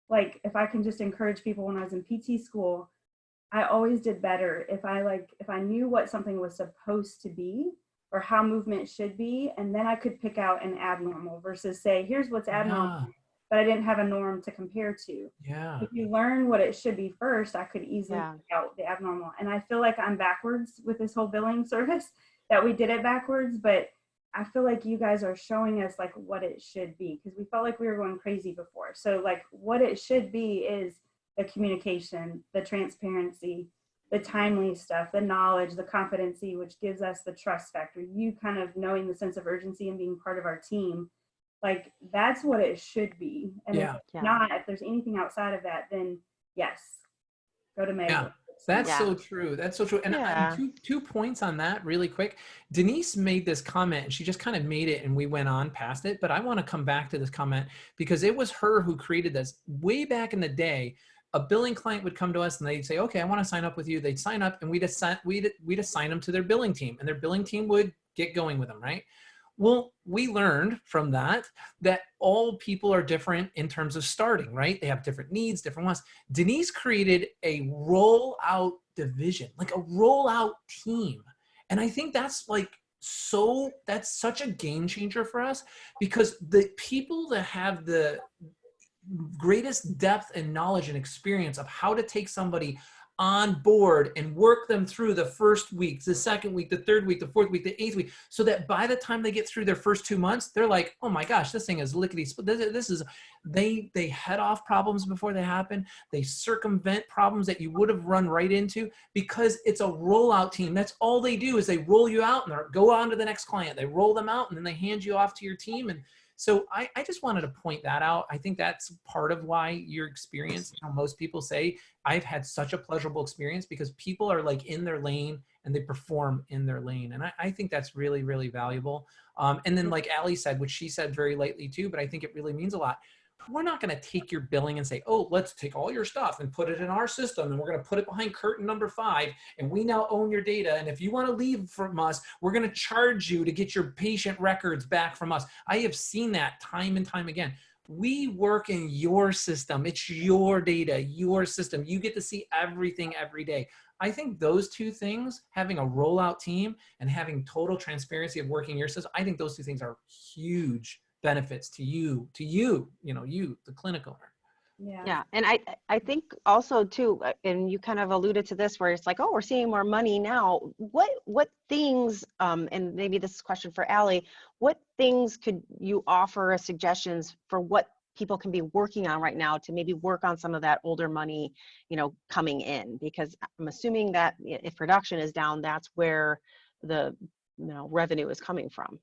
E: like, if I can just encourage people, when I was in PT school, I always did better if I knew what something was supposed to be or how movement should be, and then I could pick out an abnormal versus say, here's what's abnormal, but I didn't have a norm to compare to.
B: Yeah.
E: If you learn what it should be first, I could easily pick out the abnormal. And I feel like I'm backwards with this whole billing service, that we did it backwards, but I feel like you guys are showing us like what it should be, because we felt like we were going crazy before. So like what it should be is the communication, the transparency, the timely stuff, the knowledge, the competency, which gives us the trust factor. You kind of knowing the sense of urgency and being part of our team, like that's what it should be. And if there's anything outside of that, then yes, go to Meg.
B: Yeah. That's so true. That's so true. And two points on that really quick. Denise made this comment and she just kind of made it and we went on past it. But I want to come back to this comment because it was her who created this way back in the day. A billing client would come to us and they'd say, okay, I want to sign up with you. They'd sign up and we'd assign them to their billing team, and their billing team would get going with them, right? Well, we learned from that all people are different in terms of starting, right? They have different needs, different wants. Denise created a rollout division, like a rollout team. And I think that's that's such a game changer for us, because the people that have the greatest depth and knowledge and experience of how to take somebody on board and work them through the first week, the second week, the third week, the fourth week, the eighth week, so that by the time they get through their first 2 months, they're like, oh my gosh, this thing is lickety split. This is, they head off problems before they happen. They circumvent problems that you would have run right into, because it's a rollout team. That's all they do is they roll you out and they go on to the next client. They roll them out and then they hand you off to your team. And So I just wanted to point that out. I think that's part of why your experience, most people say, I've had such a pleasurable experience because people are like in their lane and they perform in their lane. And I think that's really, really valuable. And then like Allie said, which she said very lightly too, but I think it really means a lot. We're not going to take your billing and say, oh, let's take all your stuff and put it in our system. And we're going to put it behind curtain number 5. And we now own your data. And if you want to leave from us, we're going to charge you to get your patient records back from us. I have seen that time and time again. We work in your system. It's your data, your system. You get to see everything every day. I think those two things, having a rollout team and having total transparency of working your system, I think those two things are huge benefits to you, you, the clinic owner.
A: Yeah. And I think also too, and you kind of alluded to this where it's like, oh, we're seeing more money now. What things, and maybe this is a question for Allie, what things could you offer as suggestions for what people can be working on right now to maybe work on some of that older money, coming in? Because I'm assuming that if production is down, that's where the, revenue is coming from.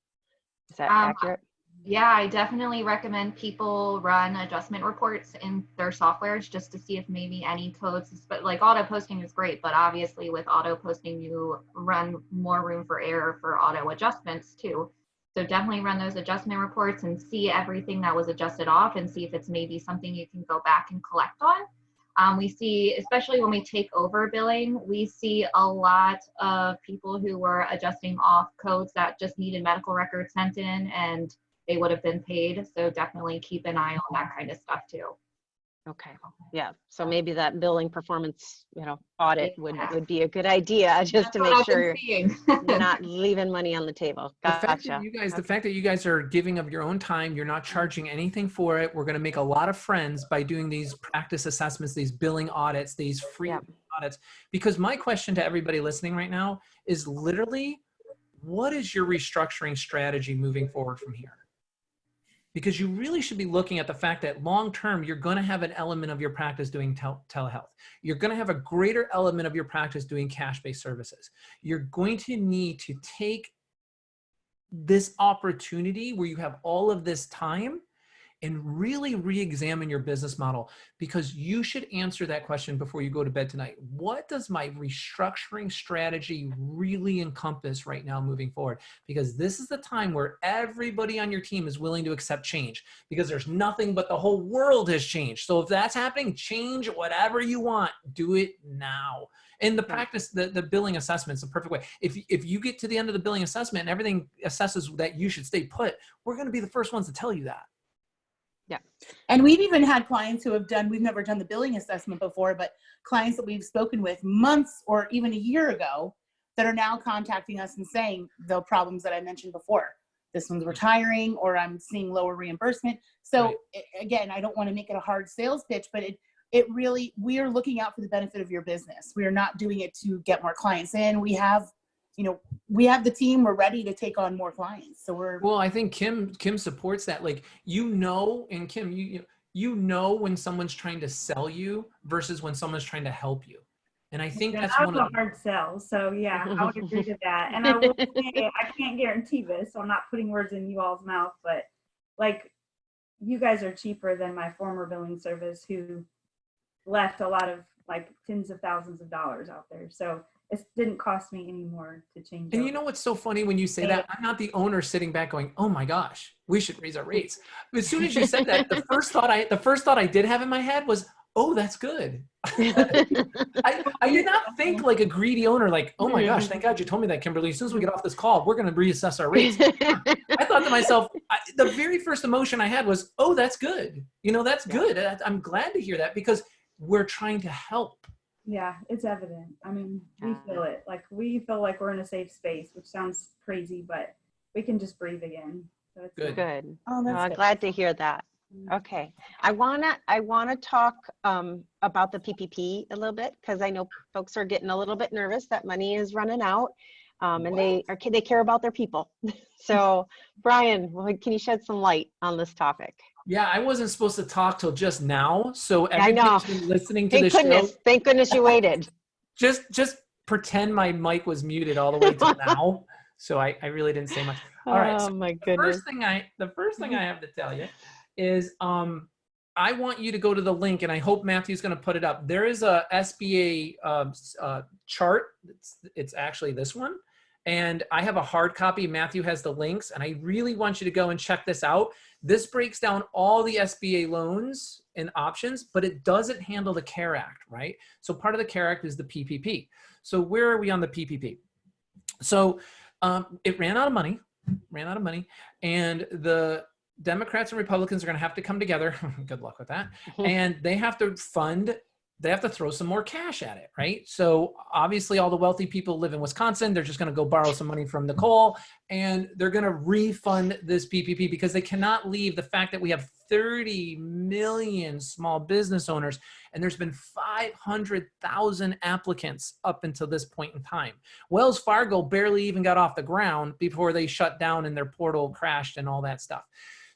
A: Is that accurate?
C: Yeah, I definitely recommend people run adjustment reports in their softwares just to see if maybe any codes, but like auto posting is great, but obviously with auto posting, you run more room for error for auto adjustments too. So definitely run those adjustment reports and see everything that was adjusted off and see if it's maybe something you can go back and collect on. We see, especially when we take over billing, we see a lot of people who were adjusting off codes that just needed medical records sent in and they would have been paid. So definitely keep an eye on that kind of stuff too.
A: Okay. Yeah. So maybe that billing performance, audit would be a good idea just to make sure you're not leaving money on the table. Gotcha.
B: The fact that you guys are giving of your own time, you're not charging anything for it. We're going to make a lot of friends by doing these practice assessments, these billing audits, these free audits. Because my question to everybody listening right now is literally, what is your restructuring strategy moving forward from here? Because you really should be looking at the fact that long-term, you're going to have an element of your practice doing telehealth. You're going to have a greater element of your practice doing cash-based services. You're going to need to take this opportunity where you have all of this time and really re-examine your business model, because you should answer that question before you go to bed tonight. What does my restructuring strategy really encompass right now moving forward? Because this is the time where everybody on your team is willing to accept change, because there's nothing but the whole world has changed. So if that's happening, change whatever you want, do it now. And the practice, the billing assessment is the perfect way. If you get to the end of the billing assessment and everything assesses that you should stay put, we're going to be the first ones to tell you that.
D: Yeah. And we've even had clients who have we've never done the billing assessment before, but clients that we've spoken with months or even a year ago that are now contacting us and saying the problems that I mentioned before. This one's retiring, or I'm seeing lower reimbursement. So again, I don't want to make it a hard sales pitch, but it really, we are looking out for the benefit of your business. We are not doing it to get more clients in. We have the team, we're ready to take on more clients. So
B: well, I think Kim supports that. Like, and Kim, you know when someone's trying to sell you versus when someone's trying to help you. And I think that's one of the
E: hard sell. So yeah, I would agree to that. And I will say, I can't guarantee this, so I'm not putting words in you all's mouth, but like, you guys are cheaper than my former billing service, who left a lot of like tens of thousands of dollars out there. So it didn't cost me any more to change.
B: And you know what's so funny when you say that? I'm not the owner sitting back going, "Oh my gosh, we should raise our rates." As soon as you said that, the first thought I did have in my head was, "Oh, that's good." I did not think like a greedy owner, like, "Oh my gosh, thank God you told me that, Kimberly. As soon as we get off this call, we're going to reassess our rates." I thought to myself, the very first emotion I had was, "Oh, that's good. That's good. I'm glad to hear that, because we're trying to help."
E: Yeah, it's evident. I mean, we feel it. Like, we feel like we're in a safe space, which sounds crazy, but we can just breathe again. So it's
B: good.
A: Oh, I'm glad to hear that. Okay. I wanna talk about the PPP a little bit, because I know folks are getting a little bit nervous that money is running out, and they care about their people. So Brian, can you shed some light on this topic?
B: Yeah, I wasn't supposed to talk till just now. So everybody's been listening to the show.
A: Thank goodness you waited.
B: Just pretend my mic was muted all the way till now. So I really didn't say much. All right.
A: Oh
B: So
A: my
B: the
A: goodness.
B: first thing I have to tell you is I want you to go to the link, and I hope Matthew's going to put it up. There is a SBA chart. It's actually this one. And I have a hard copy. Matthew has the links, and I really want you to go and check this out. This breaks down all the SBA loans and options, but it doesn't handle the CARE Act, right? So part of the CARE Act is the PPP. So where are we on the PPP? So it ran out of money, and the Democrats and Republicans are going to have to come together. Good luck with that. And they have to throw some more cash at it, right? So obviously all the wealthy people live in Wisconsin. They're just going to go borrow some money from Nicole, and they're going to refund this PPP because they cannot leave the fact that we have 30 million small business owners, and there's been 500,000 applicants up until this point in time. Wells Fargo barely even got off the ground before they shut down and their portal crashed and all that stuff.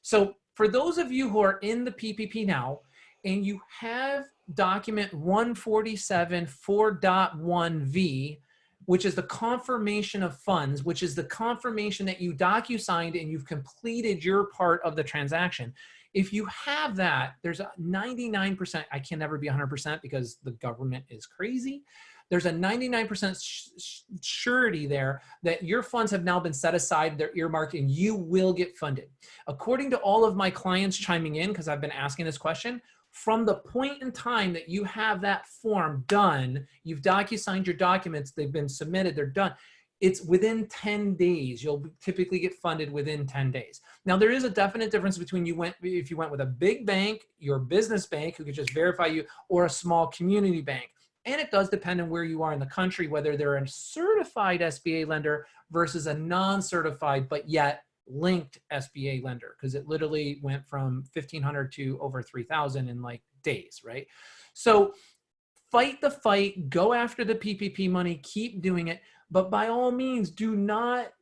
B: So for those of you who are in the PPP now, and you have document 147 4.1V, which is the confirmation of funds, which is the confirmation that you docu-signed and you've completed your part of the transaction. If you have that, there's a 99%, I can never be 100% because the government is crazy. There's a 99% surety there that your funds have now been set aside, they're earmarked, and you will get funded. According to all of my clients chiming in, because I've been asking this question, from the point in time that you have that form done, you've docu-signed your documents, they've been submitted, they're done, it's within 10 days. You'll typically get funded within 10 days. Now, there is a definite difference between if you went with a big bank, your business bank, who could just verify you, or a small community bank. And it does depend on where you are in the country, whether they're a certified SBA lender versus a non-certified, but yet linked SBA lender, because it literally went from 1,500 to over 3,000 in like days, right? So fight the fight, go after the PPP money, keep doing it, but by all means, do not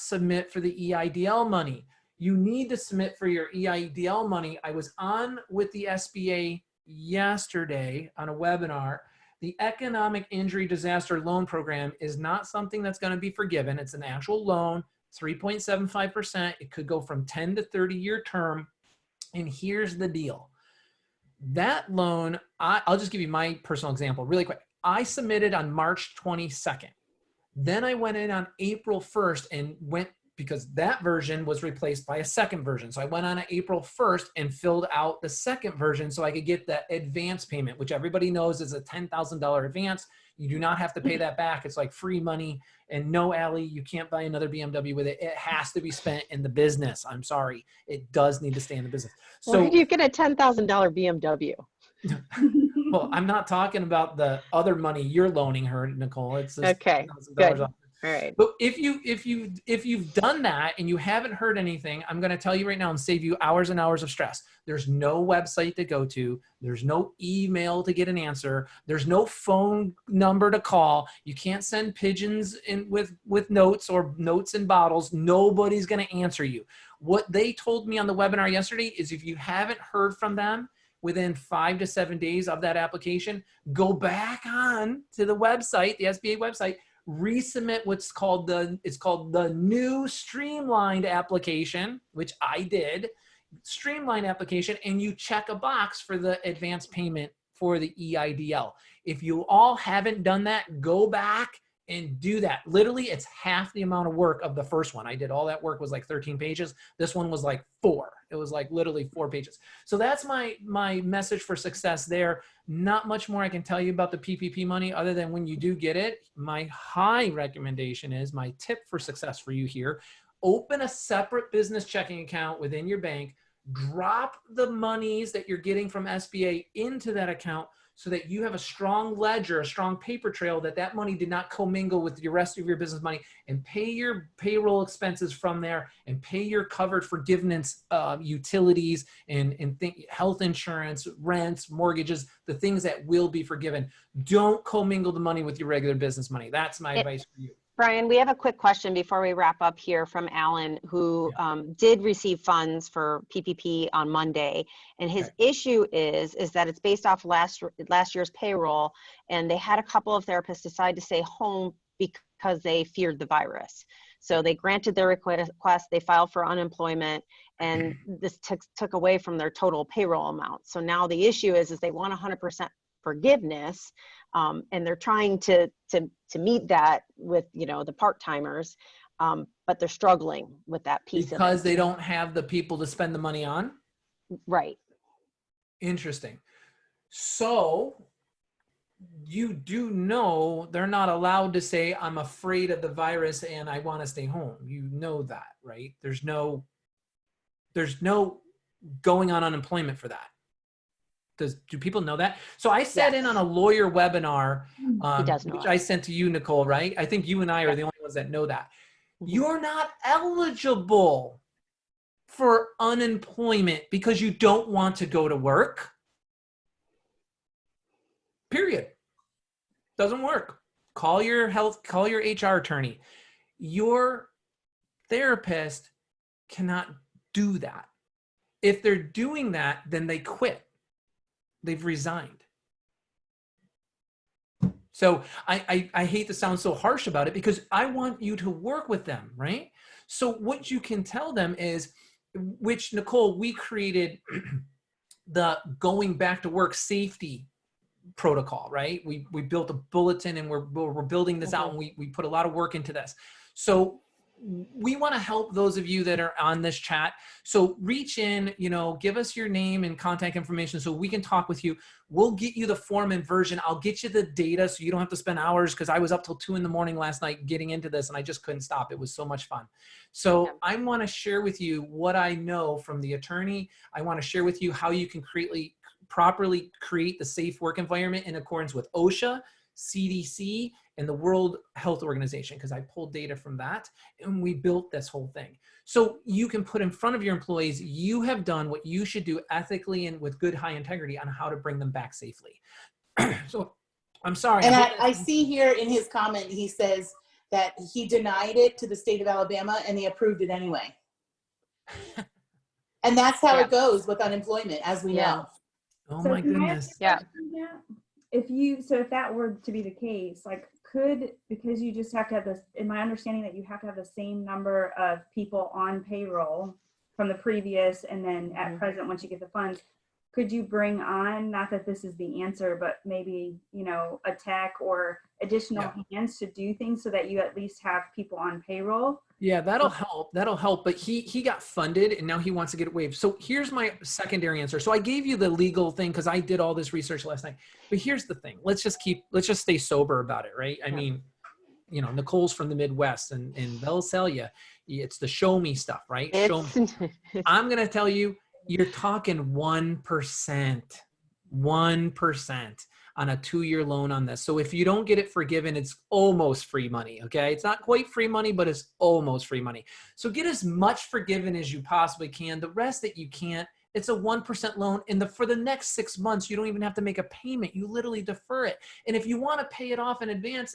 B: submit for the EIDL money. You need to submit for your EIDL money. I was on with the SBA yesterday on a webinar. The Economic Injury Disaster Loan Program is not something that's going to be forgiven. It's an actual loan, 3.75%. It could go from 10 to 30-year term. And here's the deal. That loan, I'll just give you my personal example really quick. I submitted on March 22nd. Then I went in on April 1st and went, because that version was replaced by a second version. So I went on April 1st and filled out the second version so I could get the advance payment, which everybody knows is a $10,000 advance. You do not have to pay that back. It's like free money. And no, Allie, you can't buy another BMW with it. It has to be spent in the business. I'm sorry. It does need to stay in the business. So
A: where do you get a $10,000 BMW?
B: well, I'm not talking about the other money you're loaning her, Nicole. It's just
A: Okay,
B: $10,000
A: good.
B: off.
A: All right.
B: But if you've done that and you haven't heard anything, I'm going to tell you right now and save you hours and hours of stress. There's no website to go to. There's no email to get an answer. There's no phone number to call. You can't send pigeons in with notes or notes in bottles. Nobody's going to answer you. What they told me on the webinar yesterday is if you haven't heard from them within 5 to 7 days of that application, go back on to the website, the SBA website, resubmit what's called the new streamlined application, which I did, streamlined application, and you check a box for the advance payment for the EIDL. If you all haven't done that, go back and do that. Literally, it's half the amount of work of the first one. I did all that work was like 13 pages. This one was like 4. It was like literally 4 pages. So that's my message for success there. Not much more I can tell you about the PPP money other than when you do get it, my high recommendation is, my tip for success for you here, open a separate business checking account within your bank, drop the monies that you're getting from SBA into that account so that you have a strong ledger, a strong paper trail that money did not commingle with the rest of your business money, and pay your payroll expenses from there and pay your covered forgiveness utilities and health insurance, rents, mortgages, the things that will be forgiven. Don't commingle the money with your regular business money. That's my advice for you.
A: Brian, we have a quick question before we wrap up here from Alan, who did receive funds for PPP on Monday. And his issue is that it's based off last year's payroll. And they had a couple of therapists decide to stay home because they feared the virus. So they granted their request, they filed for unemployment, and this took away from their total payroll amount. So now the issue is they want 100% forgiveness, and they're trying to meet that with, you know, the part-timers, but they're struggling with that piece
B: because
A: of it.
B: they don't have the people to spend the money on.
A: Right.
B: Interesting. So you do know they're not allowed to say, I'm afraid of the virus and I want to stay home. You know that, right? There's no going on unemployment for that. Do people know that? So I sat in on a lawyer webinar, which I sent to you, Nicole, right? I think you and I are the only ones that know that. You're not eligible for unemployment because you don't want to go to work. Period. Doesn't work. Call your HR attorney. Your therapist cannot do that. If they're doing that, then they quit. They've resigned. So I hate to sound so harsh about it because I want you to work with them, right? So what you can tell them is, which Nicole, we created the going back to work safety protocol, right? We built a bulletin and we're building this out, and we put a lot of work into this. So we want to help those of you that are on this chat. So reach in, you know, give us your name and contact information so we can talk with you. We'll get you the form and version. I'll get you the data so you don't have to spend hours, because I was up till 2 in the morning last night getting into this and I just couldn't stop. It was so much fun. So I want to share with you what I know from the attorney. I want to share with you how you can properly create the safe work environment in accordance with OSHA, CDC, and the World Health Organization, because I pulled data from that and we built this whole thing. So you can put in front of your employees, you have done what you should do ethically and with good high integrity on how to bring them back safely. So I'm sorry.
D: And I see here in his comment, he says that he denied it to the state of Alabama and they approved it anyway. And that's how it goes with unemployment, as we know.
B: Oh
E: So
B: my
E: can I
B: goodness.
E: ask a question? If that were to be the case, like, because you just have to have this, in my understanding that you have to have the same number of people on payroll from the previous, and then at present, once you get the funds, could you bring on, not that this is the answer, but maybe, you know, a tech or additional hands to do things so that you at least have people on payroll?
B: Yeah, that'll help. That'll help. But he got funded and now he wants to get it waived. So here's my secondary answer. So I gave you the legal thing because I did all this research last night. But here's the thing. Let's just stay sober about it, right? I mean, you know, Nicole's from the Midwest and they'll sell you. It's the show me stuff, right? Show me. I'm going to tell you, you're talking 1%. 1% on a 2-year loan on this. So if you don't get it forgiven, it's almost free money, okay? It's not quite free money, but it's almost free money. So get as much forgiven as you possibly can. The rest that you can't, it's a 1% loan. And for the next 6 months, you don't even have to make a payment. You literally defer it. And if you want to pay it off in advance,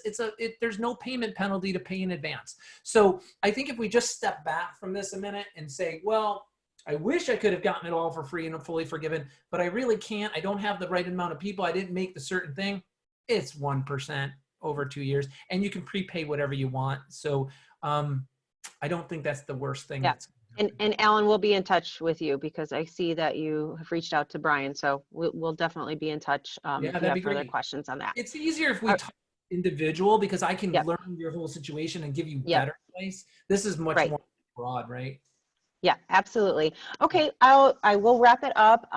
B: there's no payment penalty to pay in advance. So I think if we just step back from this a minute and say, well, I wish I could have gotten it all for free and fully forgiven, but I really can't. I don't have the right amount of people. I didn't make the certain thing. It's 1% over 2 years, and you can prepay whatever you want. So I don't think that's the worst thing.
A: Yeah. And Alan, we'll be in touch with you because I see that you have reached out to Brian. So we'll definitely be in touch if you have further questions on that.
B: It's easier if we talk individual because I can learn your whole situation and give you better advice. This is much more broad, right?
A: Yeah, absolutely. Okay, I will wrap it up.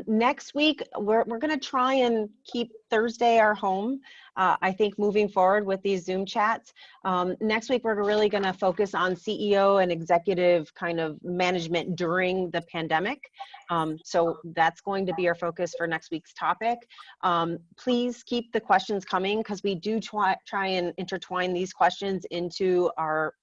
A: Next week, we're going to try and keep Thursday our home. I think moving forward with these Zoom chats. Next week, we're really going to focus on CEO and executive kind of management during the pandemic. So that's going to be our focus for next week's topic. Please keep the questions coming because we do try and intertwine these questions into our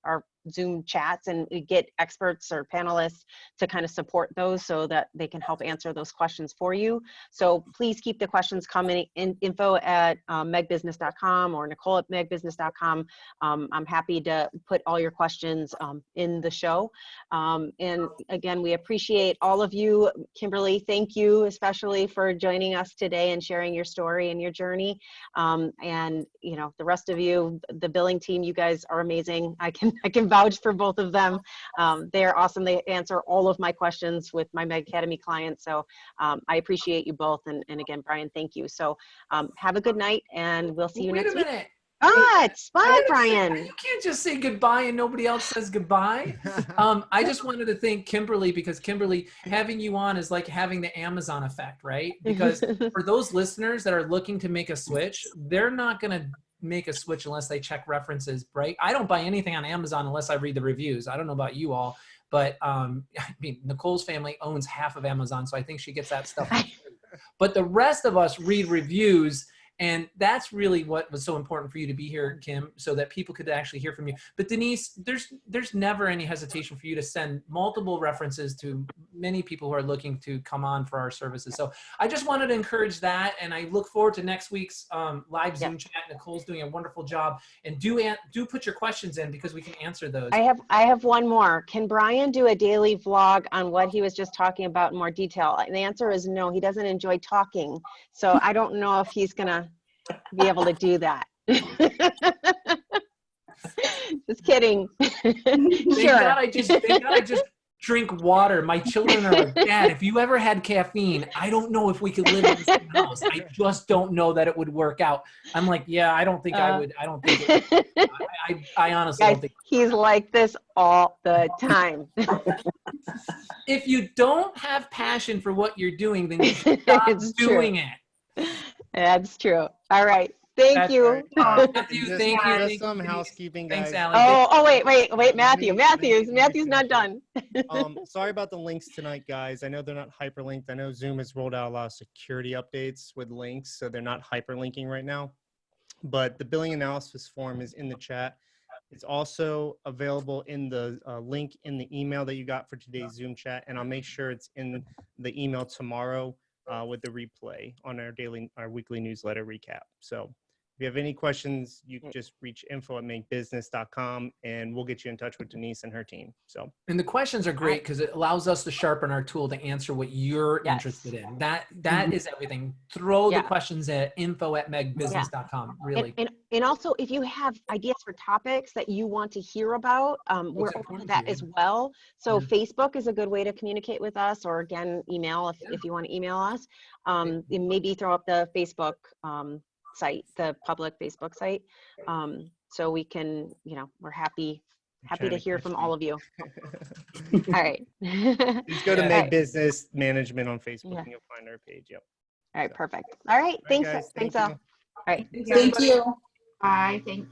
A: Zoom chats, and we get experts or panelists to kind of support those so that they can help answer those questions for you. So please keep the questions coming in info@megbusiness megbusiness.com or Nicole@megbusiness.com. I'm happy to put all your questions in the show. And again, we appreciate all of you. Kimberly, thank you especially for joining us today and sharing your story and your journey. And you know, the rest of you, the billing team, you guys are amazing. I can vouch for both of them. They're awesome. They answer all of my questions with my Meg Academy clients. So I appreciate you both. And again, Brian, thank you. So have a good night, and we'll see you next week.
B: Wait a minute.
A: Bye, Brian.
B: You can't just say goodbye and nobody else says goodbye. I just wanted to thank Kimberly, because Kimberly, having you on is like having the Amazon effect, right? Because for those listeners that are looking to make a switch, they're not going to make a switch unless they check references, right? I don't buy anything on Amazon unless I read the reviews. I don't know about you all, but I mean, Nicole's family owns half of Amazon, so I think she gets that stuff. But the rest of us read reviews. And that's really what was so important for you to be here, Kim, so that people could actually hear from you. But Denise, there's never any hesitation for you to send multiple references to many people who are looking to come on for our services. So I just wanted to encourage that. And I look forward to next week's live Zoom chat. Nicole's doing a wonderful job. And do put your questions in, because we can answer those.
A: I have one more. Can Brian do a daily vlog on what he was just talking about in more detail? And the answer is no, he doesn't enjoy talking. So I don't know if he's going to be able to do that. Just kidding.
B: Thank God I just drink water. My children are like, Dad, if you ever had caffeine, I don't know if we could live in the same house. I just don't know that it would work out. I'm like, yeah, I don't think I would. I don't think I honestly
A: Guys,
B: don't think.
A: he's like this all the time.
B: If you don't have passion for what you're doing, then you should stop doing it.
A: That's true. All right. Thank you.
B: Right. Matthew, thank you.
F: Just some housekeeping, guys.
B: Thanks, Allie.
A: Wait, Matthew's not done.
F: Sorry about the links tonight, guys. I know they're not hyperlinked. I know Zoom has rolled out a lot of security updates with links, so they're not hyperlinking right now. But the billing analysis form is in the chat. It's also available in the link in the email that you got for today's Zoom chat, and I'll make sure it's in the email tomorrow with the replay on our weekly newsletter recap. So if you have any questions, you can just reach info@makebusiness.com, and we'll get you in touch with Denise and her team. So,
B: and the questions are great because it allows us to sharpen our tool to answer what you're interested in. That is everything. Throw the questions at info@megbusiness.com. Really.
A: And also, if you have ideas for topics that you want to hear about, we're open to that as well. So Facebook is a good way to communicate with us, or again, email if you want to email us. Maybe throw up the Facebook site, the public Facebook site. So we can, we're happy to hear from all of you. All right.
F: Just go to Meg Business Management on Facebook and you'll find our page. Yep.
A: All right, perfect. All right, thanks.
F: Guys,
A: Thanks all. All right.
D: Thank you.
C: Bye. Thanks.